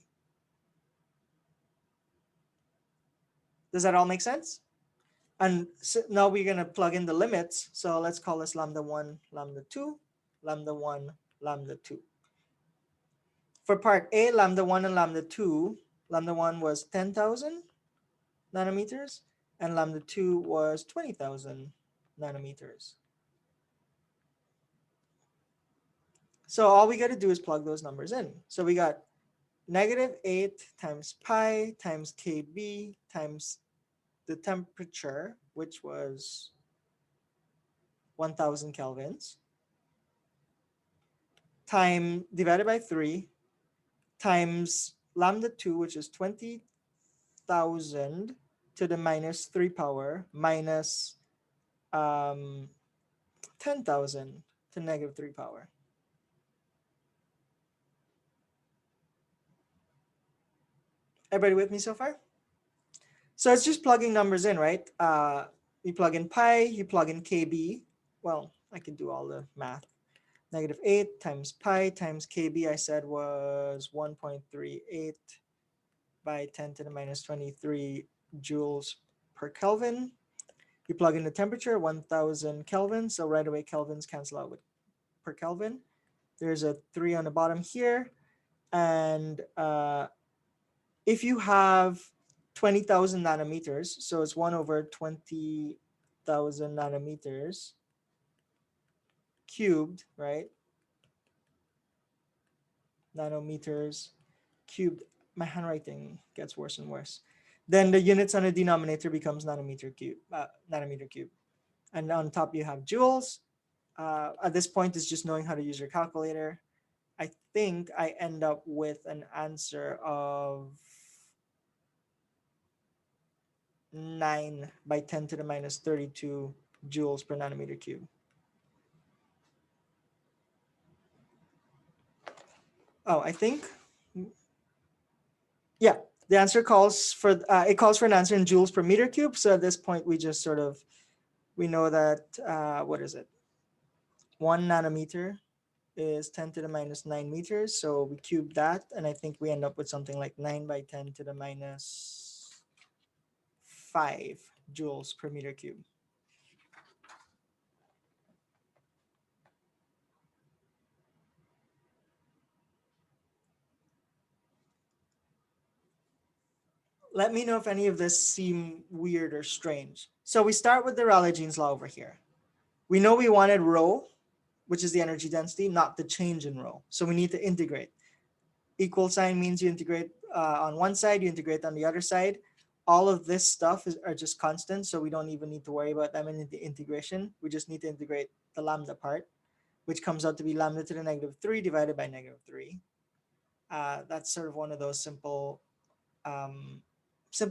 Speaker 1: Does that all make sense? And so now we're going to plug in the limits. So let's call this lambda 1, lambda 2, lambda 1, lambda 2. For part A, lambda 1 and lambda 2, lambda 1 was 10,000 nanometers, and lambda 2 was 20,000 nanometers. So all we got to do is plug those numbers in. So we got negative 8 times pi times kb times the temperature, which was 1,000 kelvins, time divided by 3 times lambda 2, which is 20,000 to the minus 3 power minus 10,000 to negative 3 power. Everybody with me so far? So it's just plugging numbers in, right? You plug in pi, you plug in kb. Well, I can do all the math. -8 times pi times kb, I said was 1.38 by 10 to the minus 23 joules per Kelvin. You plug in the temperature, 1000 Kelvin. So right away, Kelvins cancel out with per Kelvin. There's a 3 on the bottom here. And if you have 20,000 nanometers, so it's 1 over 20,000 nanometers cubed, right? Nanometers cubed. My handwriting gets worse and worse. Then the units on the denominator becomes nanometer cube. And on top you have joules. At this point, it's just knowing how to use your calculator. I think I end up with an answer of 9 by 10 to the minus 32 joules per nanometer cube. Oh, I think, yeah, the answer calls for an answer in joules per meter cube. So at this point, we just sort of, we know that, what is it? 1 nanometer is 10 to the minus 9 meters. So we cube that, and I think we end up with something like 9 by 10 to the minus 5 joules per meter cube. Let me know if any of this seem weird or strange. So we start with the Rayleigh-Jeans law over here. We know we wanted rho, which is the energy density, not the change in rho. So we need to integrate. Equal sign means you integrate on one side, you integrate on the other side. All of this stuff are just constant, so we don't even need to worry about them in the integration. We just need to integrate the lambda part, which comes out to be lambda to the -3 divided by -3. That's sort of one of those simple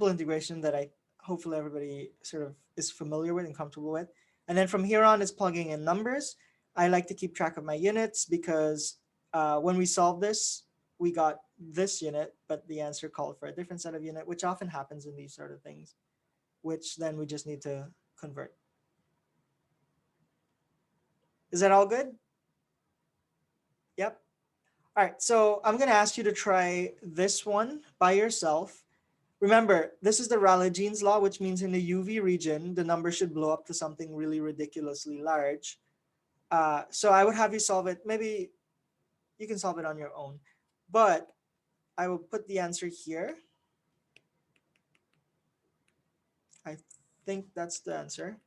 Speaker 1: integration that I hopefully everybody sort of is familiar with and comfortable with. And then from here on, it's plugging in numbers. I like to keep track of my units because when we solve this, we got this unit, but the answer called for a different set of unit, which often happens in these sort of things, which then we just need to convert. Is that all good? Yep. All right, so I'm gonna ask you to try this one by yourself. Remember, this is the Rayleigh-Jeans law, which means in the UV region, the number should blow up to something really ridiculously large. So I would have you solve it. Maybe you can solve it on your own, but I will put the answer here. I think that's the answer,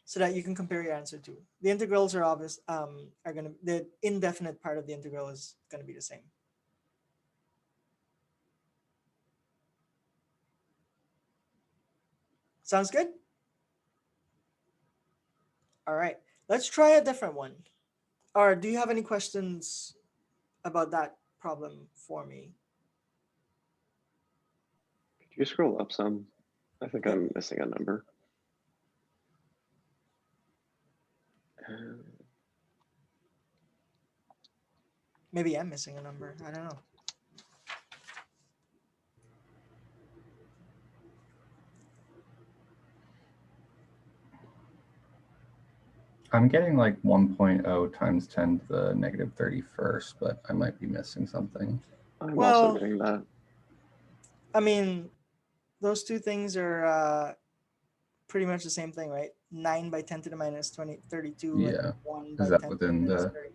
Speaker 1: so that you can compare your answer to. The integrals are obvious. The indefinite part of the integral is gonna be the same. Sounds good? All right, let's try a different one. Or do you have any questions about that problem for me?
Speaker 4: Could you scroll up some? I think I'm missing a number.
Speaker 1: Maybe I'm missing a number. I don't know.
Speaker 6: I'm getting like 1.0 times 10 to the -31st, but I might be missing something.
Speaker 4: I'm
Speaker 1: Well,
Speaker 4: also getting that.
Speaker 1: I mean, those two things are pretty much the same thing, right? 9 by 10 to the minus 32
Speaker 6: Yeah.
Speaker 1: and 1 by
Speaker 6: Is that
Speaker 1: 10
Speaker 6: within
Speaker 1: to the minus
Speaker 6: the
Speaker 1: 30.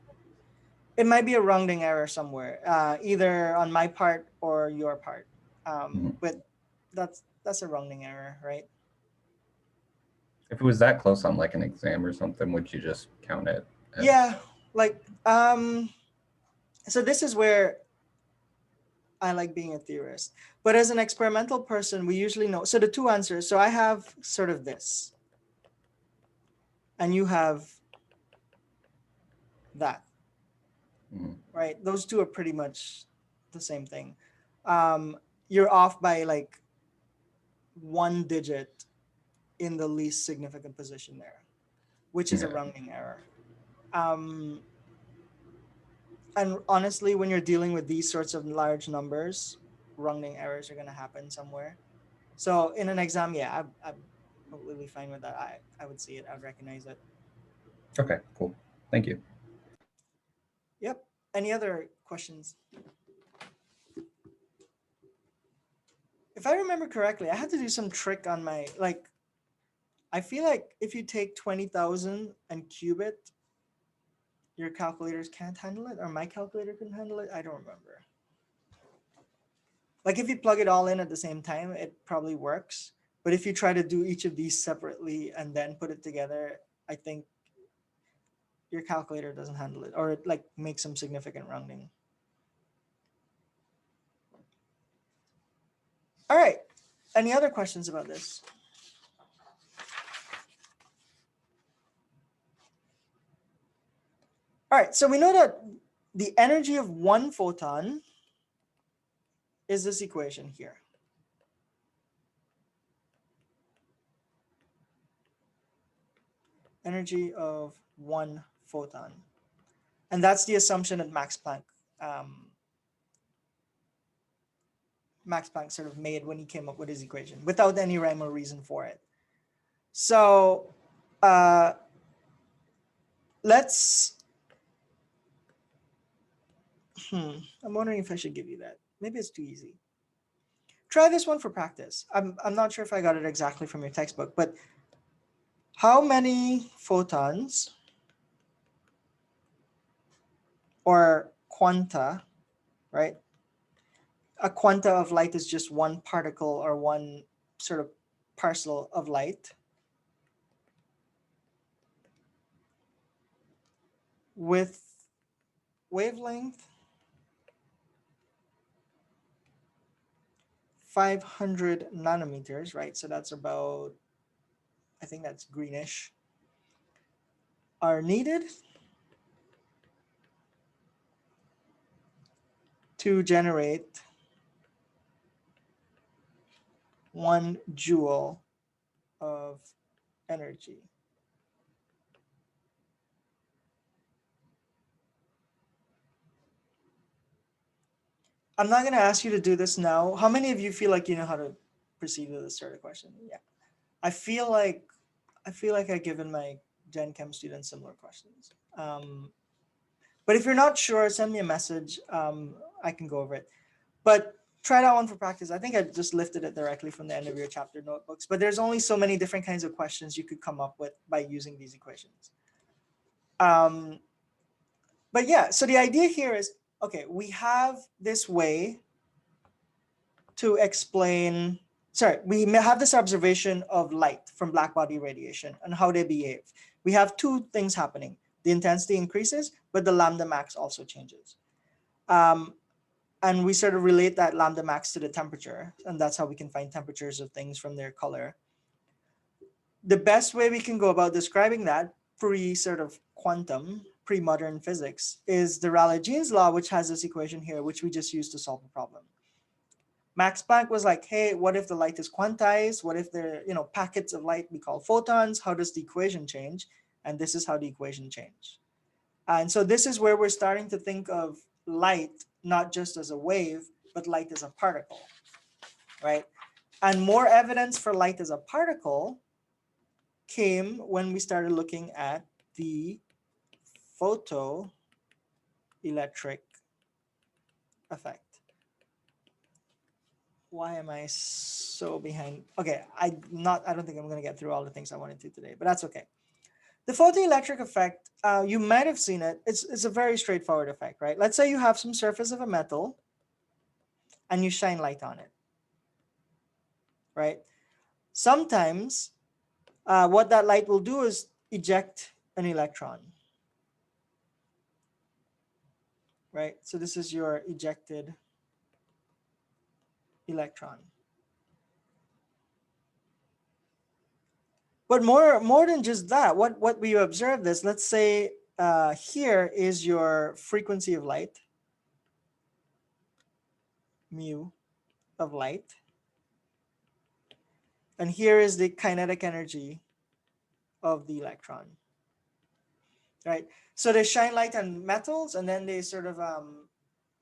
Speaker 1: It might be a rounding error somewhere, either on my part or your part. But that's a rounding error, right?
Speaker 6: If it was that close on like an exam or something, would you just count it?
Speaker 1: Yeah, like so this is where I like being a theorist. But as an experimental person, we usually know. So the two answers. So I have sort of this, and you have that, right? Those two are pretty much the same thing. You're off by like 1 digit in the least significant position there, which is a rounding error. And honestly, when you're dealing with these sorts of large numbers, rounding errors are going to happen somewhere. So in an exam, yeah, completely fine with that. I would see it. I would recognize it.
Speaker 6: Okay, cool. Thank you.
Speaker 1: Yep. Any other questions? If I remember correctly, I had to do some trick on my, like, I feel like if you take 20,000 and cube it, your calculators can't handle it, or my calculator can handle it. I don't remember. Like if you plug it all in at the same time, it probably works. But if you try to do each of these separately and then put it together, I think your calculator doesn't handle it, or it like makes some significant rounding. All right. Any other questions about this? All right. So we know that the energy of one photon is this equation here. Energy of one photon. And that's the assumption that Max Planck sort of made when he came up with his equation, without any rhyme or reason for it. So let's, I'm wondering if I should give you that. Maybe it's too easy. Try this one for practice. I'm not sure if I got it exactly from your textbook, but how many photons or quanta, right? A quanta of light is just one particle or one sort of parcel of light with wavelength 500 nanometers, right? So that's about, I think that's greenish, are needed to generate 1 joule of energy. I'm not going to ask you to do this now. How many of you feel like you know how to proceed with this sort of question? Yeah. I feel like I've given my Gen Chem students similar questions. But if you're not sure, send me a message. I can go over it. But try that one for practice. I think I just lifted it directly from the end of your chapter notebooks. But there's only so many different kinds of questions you could come up with by using these equations. But yeah, so the idea here is, okay, we have this way to explain, we have this observation of light from black body radiation and how they behave. We have two things happening. The intensity increases, but the lambda max also changes. And we sort of relate that lambda max to the temperature, and that's how we can find temperatures of things from their color. The best way we can go about describing that pre-sort of quantum, pre-modern physics, is the Rayleigh-Jeans law, which has this equation here, which we just used to solve a problem. Max Planck was like, hey, what if the light is quantized? What if there are, packets of light we call photons? How does the equation change? And this is how the equation changed. And so this is where we're starting to think of light not just as a wave, but light as a particle, right? And more evidence for light as a particle came when we started looking at the photoelectric effect. Why am I so behind? Okay, I don't think I'm going to get through all the things I wanted to today, but that's okay. The photoelectric effect, you might have seen it. It's a very straightforward effect, right? Let's say you have some surface of a metal and you shine light on it, right? Sometimes what that light will do is eject an electron, right? So this is your ejected electron. But more than just that, what we observed is, let's say here is your frequency of light, mu of light. And here is the kinetic energy of the electron, right? So they shine light on metals, and then they sort of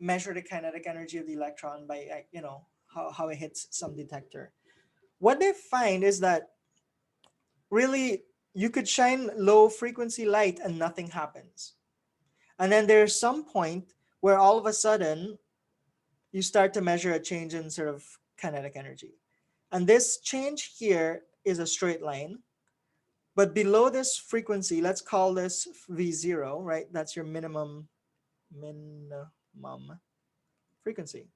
Speaker 1: measure the kinetic energy of the electron by, how it hits some detector. What they find is that really, you could shine low frequency light and nothing happens. And then there's some point where all of a sudden you start to measure a change in sort of kinetic energy. And this change here is a straight line. But below this frequency, let's call this V0, right? That's your minimum frequency.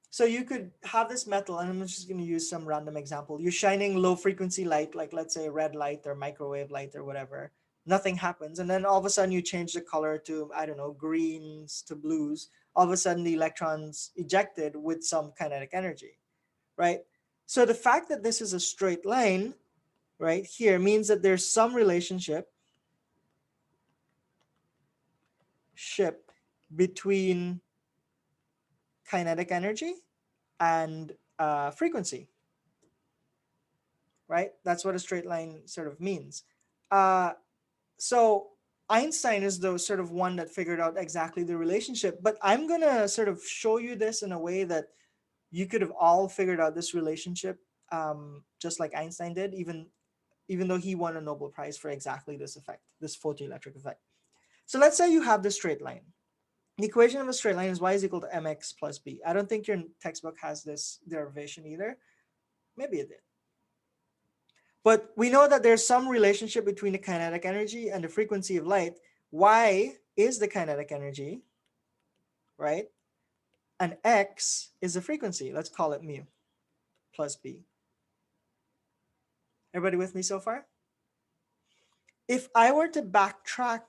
Speaker 1: So you could have this metal, and I'm just going to use some random example. You're shining low frequency light, like let's say red light or microwave light or whatever. Nothing happens. And then all of a sudden you change the color to, I don't know, greens to blues. All of a sudden the electrons ejected with some kinetic energy, right? So the fact that this is a straight line right here means that there's some relationship between kinetic energy and frequency, right? That's what a straight line sort of means. So Einstein is the sort of one that figured out exactly the relationship, but I'm gonna sort of show you this in a way that you could have all figured out this relationship just like Einstein did, even though he won a Nobel Prize for exactly this effect, this photoelectric effect. So let's say you have this straight line. The equation of a straight line is y is equal to mx plus b. I don't think your textbook has this derivation either. Maybe it did. But we know that there's some relationship between the kinetic energy and the frequency of light. Y is the kinetic energy, right? And x is the frequency. Let's call it mu plus b. Everybody with me so far? If I were to backtrack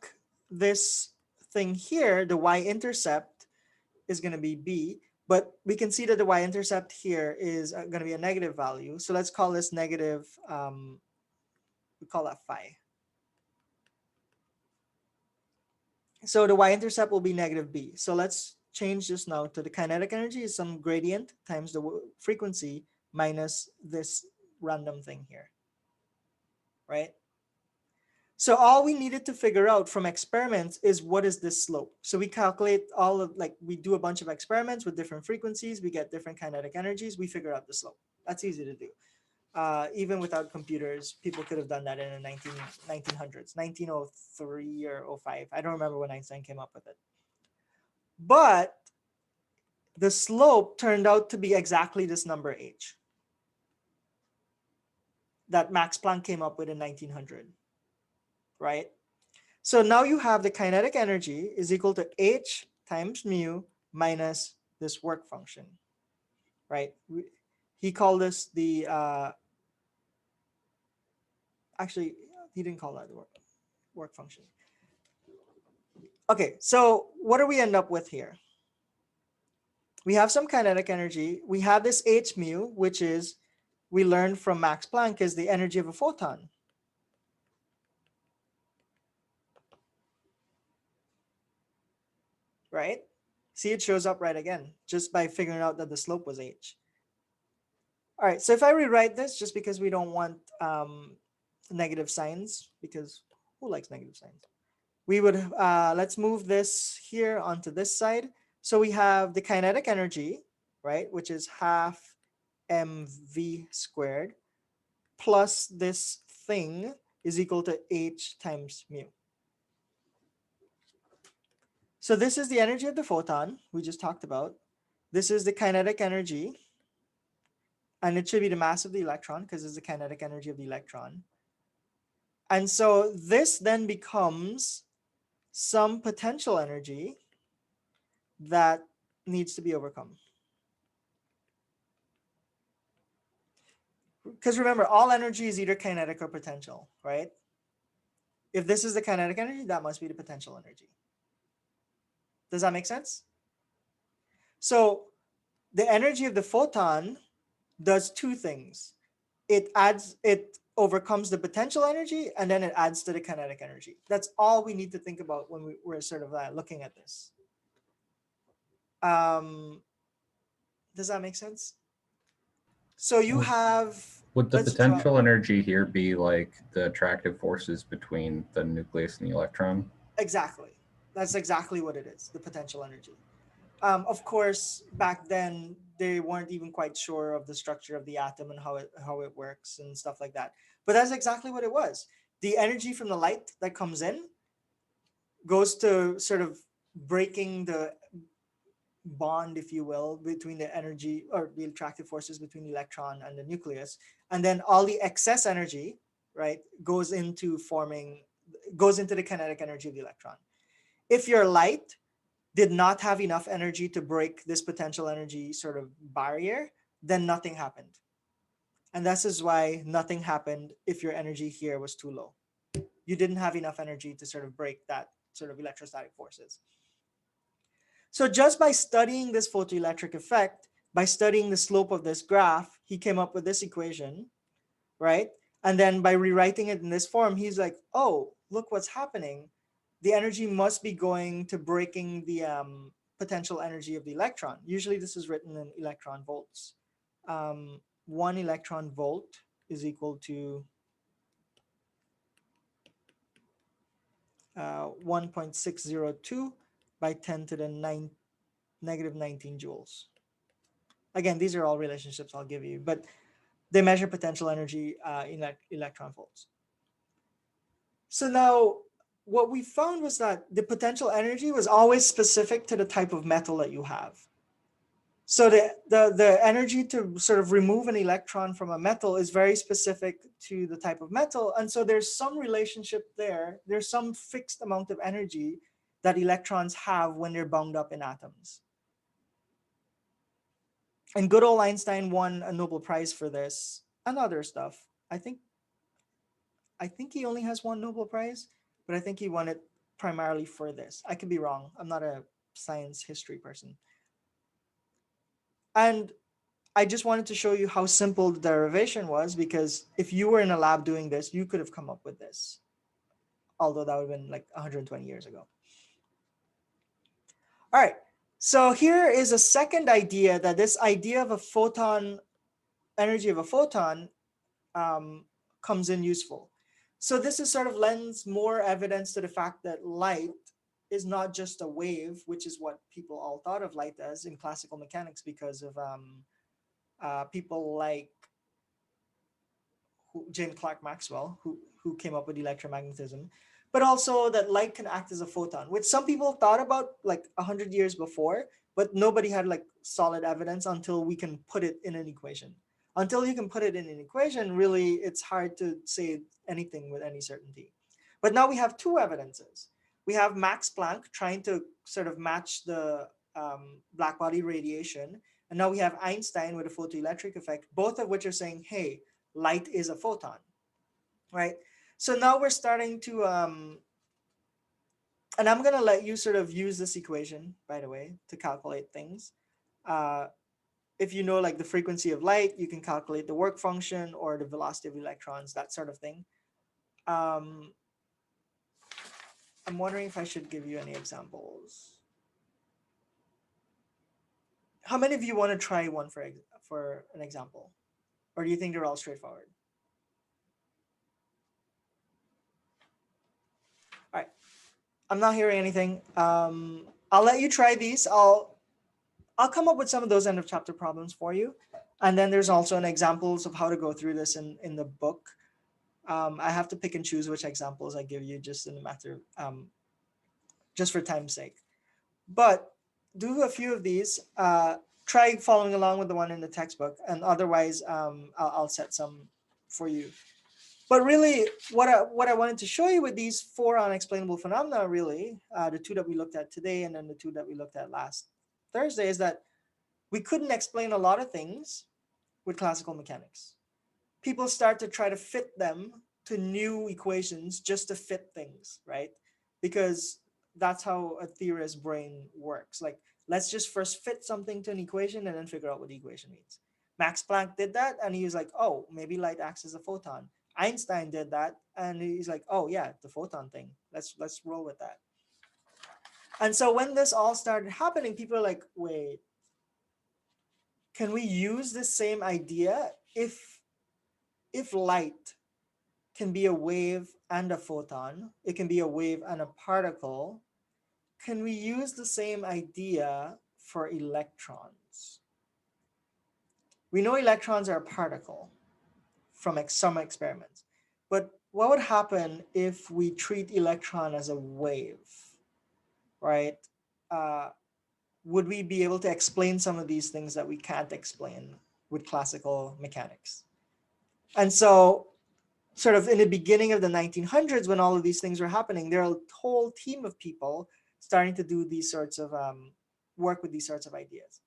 Speaker 1: this thing here, the y-intercept is going to be b, but we can see that the y-intercept here is going to be a negative value. So let's call this negative, we call that phi. So the y-intercept will be negative b. So let's change this now to the kinetic energy is some gradient times the frequency minus this random thing here, right? So all we needed to figure out from experiments is what is this slope. So we calculate all of, like, we do a bunch of experiments with different frequencies, we get different kinetic energies, we figure out the slope. That's easy to do. Even without computers, people could have done that in the 1900s, 1903 or 05. I don't remember when Einstein came up with it. But the slope turned out to be exactly this number h that Max Planck came up with in 1900. Right? So now you have the kinetic energy is equal to h times mu minus this work function, right? He called this the, actually, he didn't call that the work function. Okay, so what do we end up with here? We have some kinetic energy. We have this h mu, which is, we learned from Max Planck, is the energy of a photon. Right? See, it shows up right again, just by figuring out that the slope was h. All right, so if I rewrite this, just because we don't want negative signs, because who likes negative signs? We would, let's move this here onto this side. So we have the kinetic energy, right, which is half mv squared, plus this thing is equal to h times mu. So this is the energy of the photon we just talked about. This is the kinetic energy, and it should be the mass of the electron because it's the kinetic energy of the electron. And so this then becomes some potential energy that needs to be overcome. Because remember, all energy is either kinetic or potential, right? If this is the kinetic energy, that must be the potential energy. Does that make sense? So the energy of the photon does two things. It overcomes the potential energy, and then it adds to the kinetic energy. That's all we need to think about when we're sort of looking at this. Does that make sense? So you have...
Speaker 6: Would the potential energy here be like the attractive forces between the nucleus and the electron?
Speaker 1: Exactly. That's exactly what it is, the potential energy. Of course, back then they weren't even quite sure of the structure of the atom and how it works and stuff like that. But that's exactly what it was. The energy from the light that comes in goes to sort of breaking the bond, if you will, between the energy or the attractive forces between the electron and the nucleus, and then all the excess energy, right, goes into the kinetic energy of the electron. If your light did not have enough energy to break this potential energy sort of barrier, then nothing happened. And this is why nothing happened if your energy here was too low. You didn't have enough energy to sort of break that sort of electrostatic forces. So just by studying this photoelectric effect, by studying the slope of this graph, he came up with this equation, right? And then by rewriting it in this form, he's like, oh, look what's happening. The energy must be going to breaking the potential energy of the electron. Usually this is written in electron volts. 1 electron volt is equal to 1.602 by 10 to the negative 19 joules. Again, these are all relationships I'll give you, but they measure potential energy in electron volts. So now what we found was that the potential energy was always specific to the type of metal that you have. So the energy to sort of remove an electron from a metal is very specific to the type of metal. And so there's some relationship there. There's some fixed amount of energy that electrons have when they're bound up in atoms. And good old Einstein won a Nobel Prize for this and other stuff. I think he only has one Nobel Prize, but I think he won it primarily for this. I could be wrong. I'm not a science history person. And I just wanted to show you how simple the derivation was, because if you were in a lab doing this, you could have come up with this, although that would have been like 120 years ago. All right, so here is a second idea, that this idea of a photon, energy of a photon comes in useful. So this is sort of lends more evidence to the fact that light is not just a wave, which is what people all thought of light as in classical mechanics because of people like James Clerk Maxwell, who came up with electromagnetism, but also that light can act as a photon, which some people thought about like 100 years before, but nobody had like solid evidence until we can put it in an equation. Until you can put it in an equation, really, it's hard to say anything with any certainty. But now we have two evidences. We have Max Planck trying to sort of match the black body radiation, and now we have Einstein with a photoelectric effect, both of which are saying, hey, light is a photon, right? So now we're starting to, and I'm gonna let you sort of use this equation, by the way, to calculate things. If you know like the frequency of light, you can calculate the work function or the velocity of electrons, that sort of thing. I'm wondering if I should give you any examples. How many of you want to try one for an example? Or do you think they're all straightforward? All right, I'm not hearing anything. I'll let you try these. I'll come up with some of those end of chapter problems for you. And then there's also an examples of how to go through this in the book. I have to pick and choose which examples I give you just in a matter, just for time's sake. But do a few of these. Try following along with the one in the textbook, and otherwise I'll set some for you. But really, what I wanted to show you with these 4 unexplainable phenomena, really, the 2 that we looked at today and then the 2 that we looked at last Thursday, is that we couldn't explain a lot of things with classical mechanics. People start to try to fit them to new equations just to fit things, right? Because that's how a theorist's brain works. Like, let's just first fit something to an equation and then figure out what the equation means. Max Planck did that, and he was like, oh, maybe light acts as a photon. Einstein did that, and he's like, oh yeah, the photon thing. Let's roll with that. And so when this all started happening, people are like, wait, can we use the same idea if light can be a wave and a photon, it can be a wave and a particle, can we use the same idea for electrons. We know electrons are a particle from some experiments, but what would happen if we treat electron as a wave, right? Would we be able to explain some of these things that we can't explain with classical mechanics? And so sort of in the beginning of the 1900s, when all of these things were happening, there are a whole team of people starting to do these sorts of work with these sorts of ideas.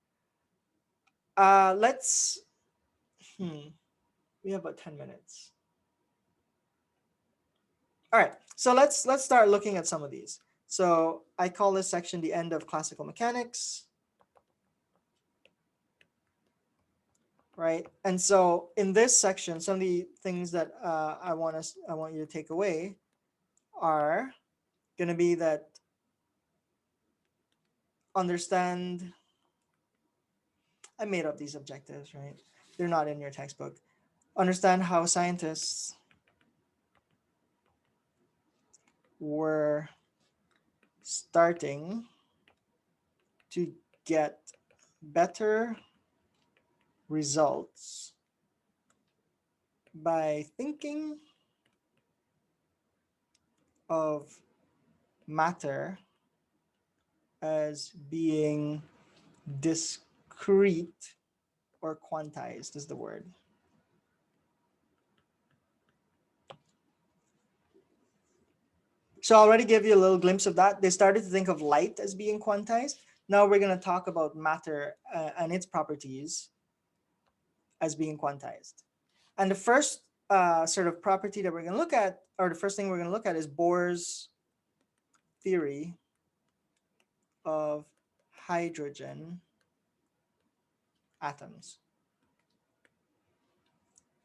Speaker 1: We have about 10 minutes. All right, so let's start looking at some of these. So I call this section the end of classical mechanics. Right, and so in this section, some of the things that I want you to take away are going to be that understand. I made up these objectives, right? They're not in your textbook. Understand how scientists were starting to get better results by thinking of matter as being discrete or quantized is the word. So I already gave you a little glimpse of that. They started to think of light as being quantized. Now we're going to talk about matter and its properties as being quantized. And the first sort of property that we're going to look at, or the first thing we're going to look at, is Bohr's theory of hydrogen atoms.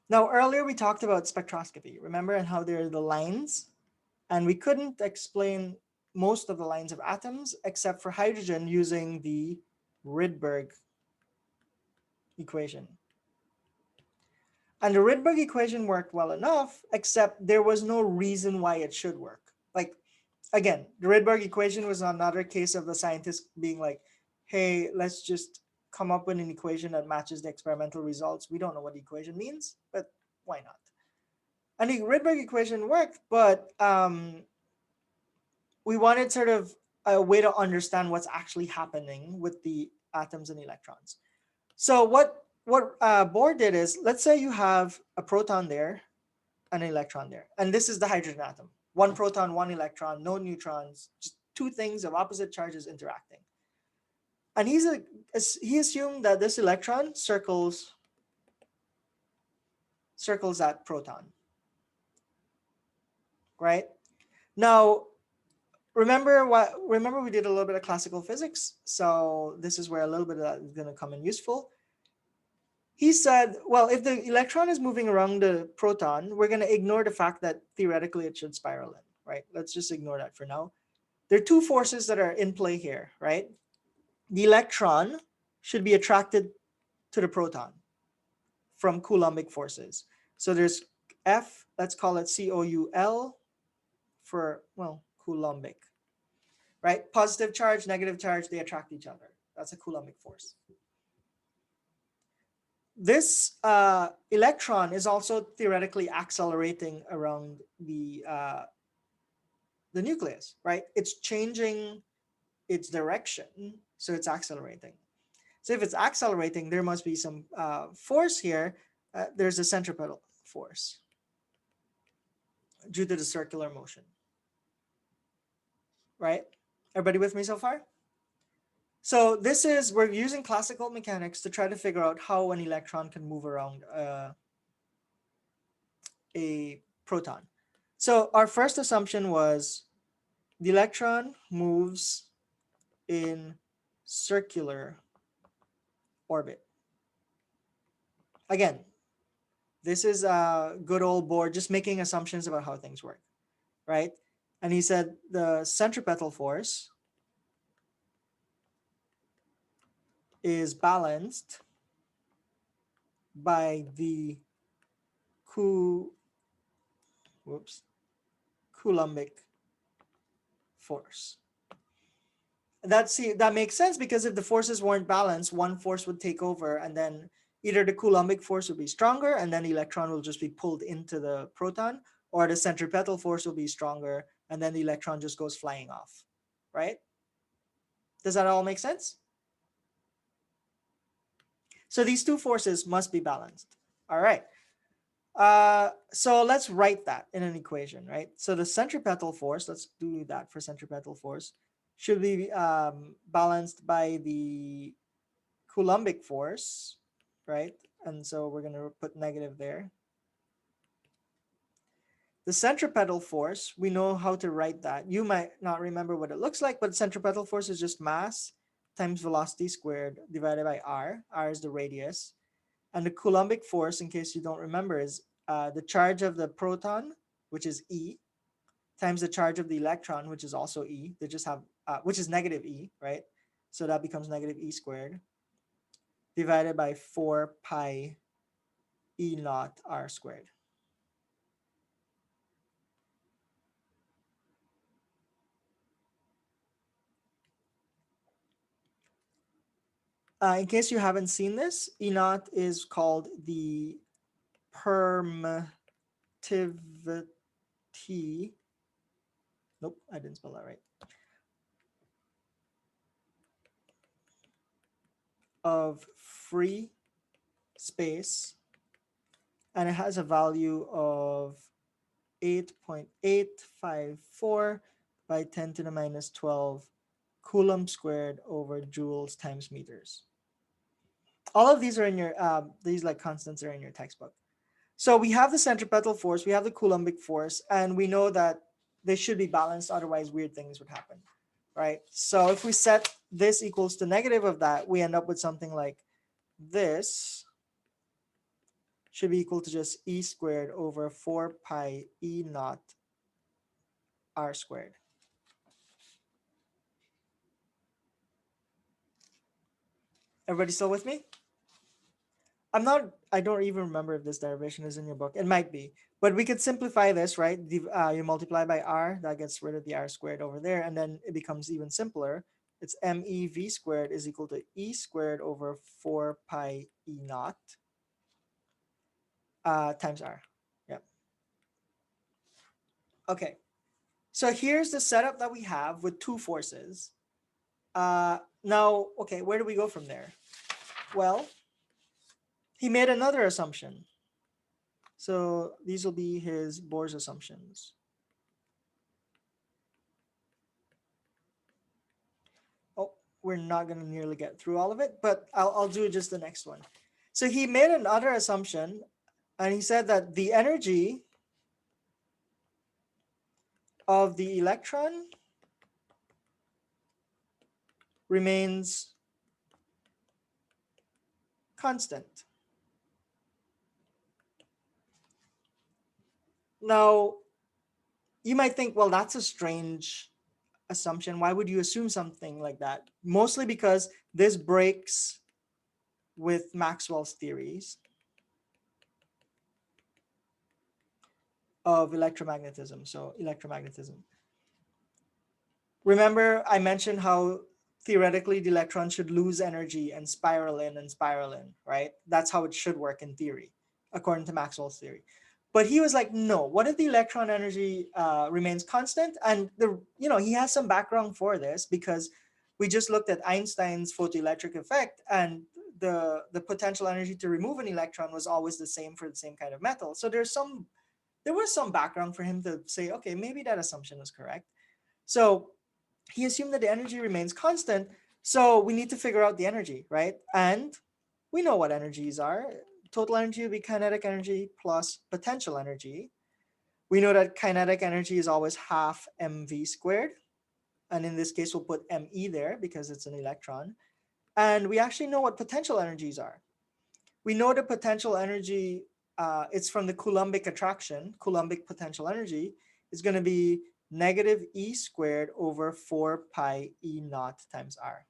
Speaker 1: Now, earlier we talked about spectroscopy, remember, and how there are the lines, and we couldn't explain most of the lines of atoms except for hydrogen using the Rydberg equation. And the Rydberg equation worked well enough, except there was no reason why it should work. Like, again, the Rydberg equation was another case of the scientists being like, hey, let's just come up with an equation that matches the experimental results. We don't know what the equation means, but why not? And the Rydberg equation worked, but we wanted sort of a way to understand what's actually happening with the atoms and electrons. So what Bohr did is, let's say you have a proton there, an electron there, and this is the hydrogen atom. One proton, one electron, no neutrons, just two things of opposite charges interacting. And he assumed that this electron circles that proton, right? Now, remember we did a little bit of classical physics, so this is where a little bit of that is going to come in useful. He said, well, if the electron is moving around the proton, we're going to ignore the fact that theoretically it should spiral in, right? Let's just ignore that for now. There are two forces that are in play here, right? The electron should be attracted to the proton from Coulombic forces. So there's F, let's call it COUL for, well, Coulombic, right? Positive charge, negative charge, they attract each other. That's a Coulombic force. This electron is also theoretically accelerating around the nucleus, right? It's changing its direction, so it's accelerating. So if it's accelerating, there must be some force here. There's a centripetal force due to the circular motion, right? Everybody with me so far? So we're using classical mechanics to try to figure out how an electron can move around a proton. So our first assumption was the electron moves in circular orbit. Again, this is a good old Bohr just making assumptions about how things work, right? And he said the centripetal force is balanced by the Coulombic force. That makes sense, because if the forces weren't balanced, one force would take over, and then either the Coulombic force will be stronger and then the electron will just be pulled into the proton, or the centripetal force will be stronger and then the electron just goes flying off, right? Does that all make sense? So these two forces must be balanced. All right. So let's write that in an equation, right? So the centripetal force, let's do that for centripetal force, should be balanced by the Coulombic force, right? And so we're going to put negative there. The centripetal force, we know how to write that. You might not remember what it looks like, but centripetal force is just mass times velocity squared divided by r. R is the radius. And the Coulombic force, in case you don't remember, is the charge of the proton, which is E, times the charge of the electron, which is also E. They just have, which is negative E, right? So that becomes negative E squared divided by 4 pi E naught R squared. In case you haven't seen this, E naught is called the permittivity. Nope, I didn't spell that right. Of free space, and it has a value of 8.854 by 10 to the minus 12 coulomb squared over joules times meters. All of these are in your, these like constants are in your textbook. So we have the centripetal force, we have the Coulombic force, and we know that they should be balanced, otherwise weird things would happen, right? So if we set this equals to negative of that, we end up with something like this should be equal to just E squared over 4 pi E naught R squared. Everybody still with me? I don't even remember if this derivation is in your book. It might be, but we could simplify this, right? You multiply by R, that gets rid of the R squared over there, and then it becomes even simpler. It's MEV squared is equal to E squared over 4 pi E naught times R. Yep. Okay. So here's the setup that we have with two forces. Now, okay, where do we go from there? Well, he made another assumption. So these will be his Bohr's assumptions. Oh, we're not going to nearly get through all of it, but I'll do just the next one. So he made another assumption, and he said that the energy of the electron remains constant. Now, you might think, well, that's a strange assumption. Why would you assume something like that? Mostly because this breaks with Maxwell's theories of electromagnetism. So electromagnetism. Remember, I mentioned how theoretically the electron should lose energy and spiral in, right? That's how it should work in theory, according to Maxwell's theory. But he was like, no, what if the electron energy remains constant? And he has some background for this, because we just looked at Einstein's photoelectric effect, and the potential energy to remove an electron was always the same for the same kind of metal. So there was some background for him to say, okay, maybe that assumption is correct. So he assumed that the energy remains constant. So we need to figure out the energy, right? And we know what energies are. Total energy will be kinetic energy plus potential energy. We know that kinetic energy is always half mv squared. And in this case, we'll put me there because it's an electron. And we actually know what potential energies are. We know the potential energy, it's from the Coulombic attraction. Coulombic potential energy is going to be negative E squared over 4 pi E naught times R.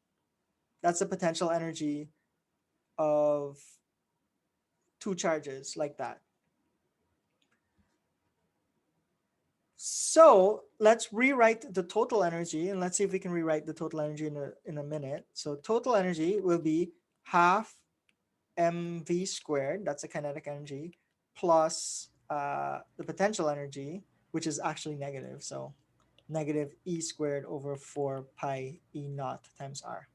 Speaker 1: That's the potential energy of two charges like that. So let's rewrite the total energy, and let's see if we can rewrite the total energy in a minute. So total energy will be half mv squared, that's the kinetic energy, plus the potential energy, which is actually negative. So negative E squared over 4 pi E naught times R.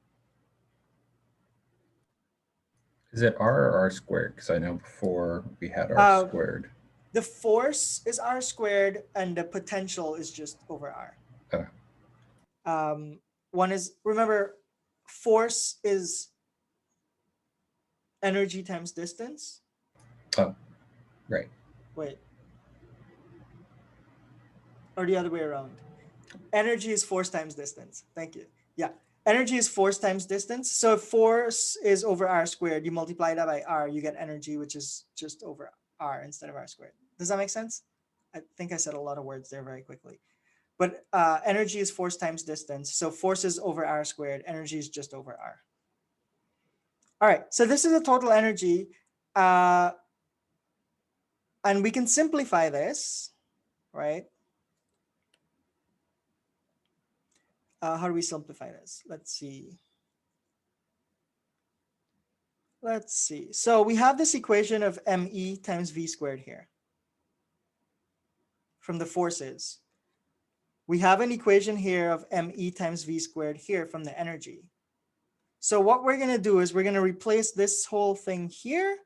Speaker 6: Is it R or R squared? Because I know before we had R squared.
Speaker 1: The force is R squared and the potential is just over R.
Speaker 6: Okay.
Speaker 1: One is, remember, force is energy times distance.
Speaker 6: Oh, right.
Speaker 1: Wait. Or the other way around. Energy is force times distance. Thank you. Yeah. Energy is force times distance. So if force is over R squared, you multiply that by R, you get energy, which is just over R instead of R squared. Does that make sense? I think I said a lot of words there very quickly. But energy is force times distance. So force is over R squared. Energy is just over R. All right. So this is the total energy. And we can simplify this, right? How do we simplify this? Let's see. Let's see. So we have this equation of ME times V squared here from the forces. We have an equation here of ME times V squared here from the energy. So what we're going to do is we're going to replace this whole thing here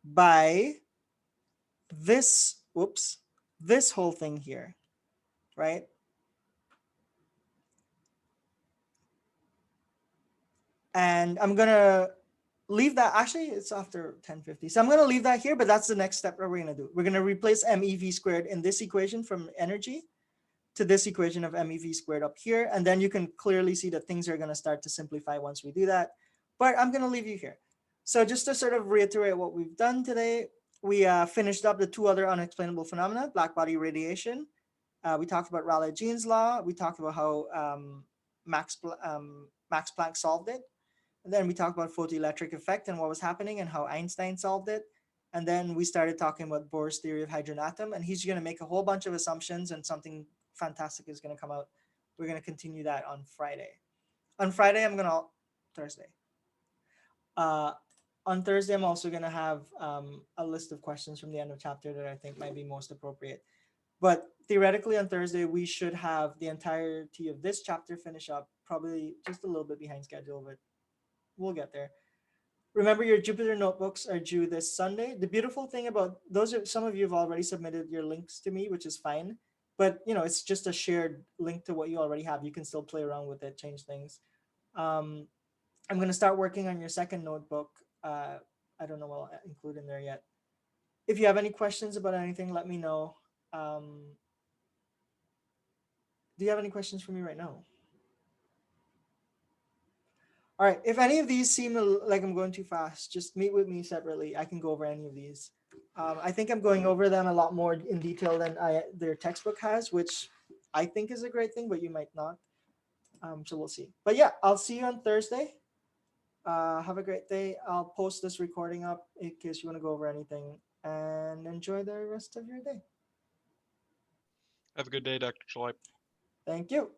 Speaker 1: by this, whoops, this whole thing here, right? And I'm going to leave that. Actually, it's after 10:50. So I'm going to leave that here, but that's the next step that we're going to do. We're going to replace MEV squared in this equation from energy to this equation of MEV squared up here. And then you can clearly see that things are going to start to simplify once we do that. But I'm going to leave you here. So just to sort of reiterate what we've done today, we finished up the two other unexplainable phenomena, black body radiation. We talked about Rayleigh-Jean's law. We talked about how Max Planck solved it. And then we talked about photoelectric effect and what was happening and how Einstein solved it. And then we started talking about Bohr's theory of hydrogen atom. And he's going to make a whole bunch of assumptions and something fantastic is going to come out. We're going to continue that on Friday. On Friday, Thursday. On Thursday, I'm also going to have a list of questions from the end of chapter that I think might be most appropriate. But theoretically on Thursday, we should have the entirety of this chapter finish up, probably just a little bit behind schedule, but we'll get there. Remember, your Jupyter notebooks are due this Sunday. The beautiful thing about those are, some of you have already submitted your links to me, which is fine. But it's just a shared link to what you already have. You can still play around with it, change things. I'm going to start working on your second notebook. I don't know what I'll include in there yet. If you have any questions about anything, let me know. Do you have any questions for me right now? All right, if any of these seem like I'm going too fast, just meet with me separately. I can go over any of these. I think I'm going over them a lot more in detail than their textbook has, which I think is a great thing, but you might not. So we'll see. But yeah, I'll see you on Thursday. Have a great day. I'll post this recording up in case you want to go over anything, and enjoy the rest of your day.
Speaker 2: Have a good day, Dr. Schleip.
Speaker 1: Thank you.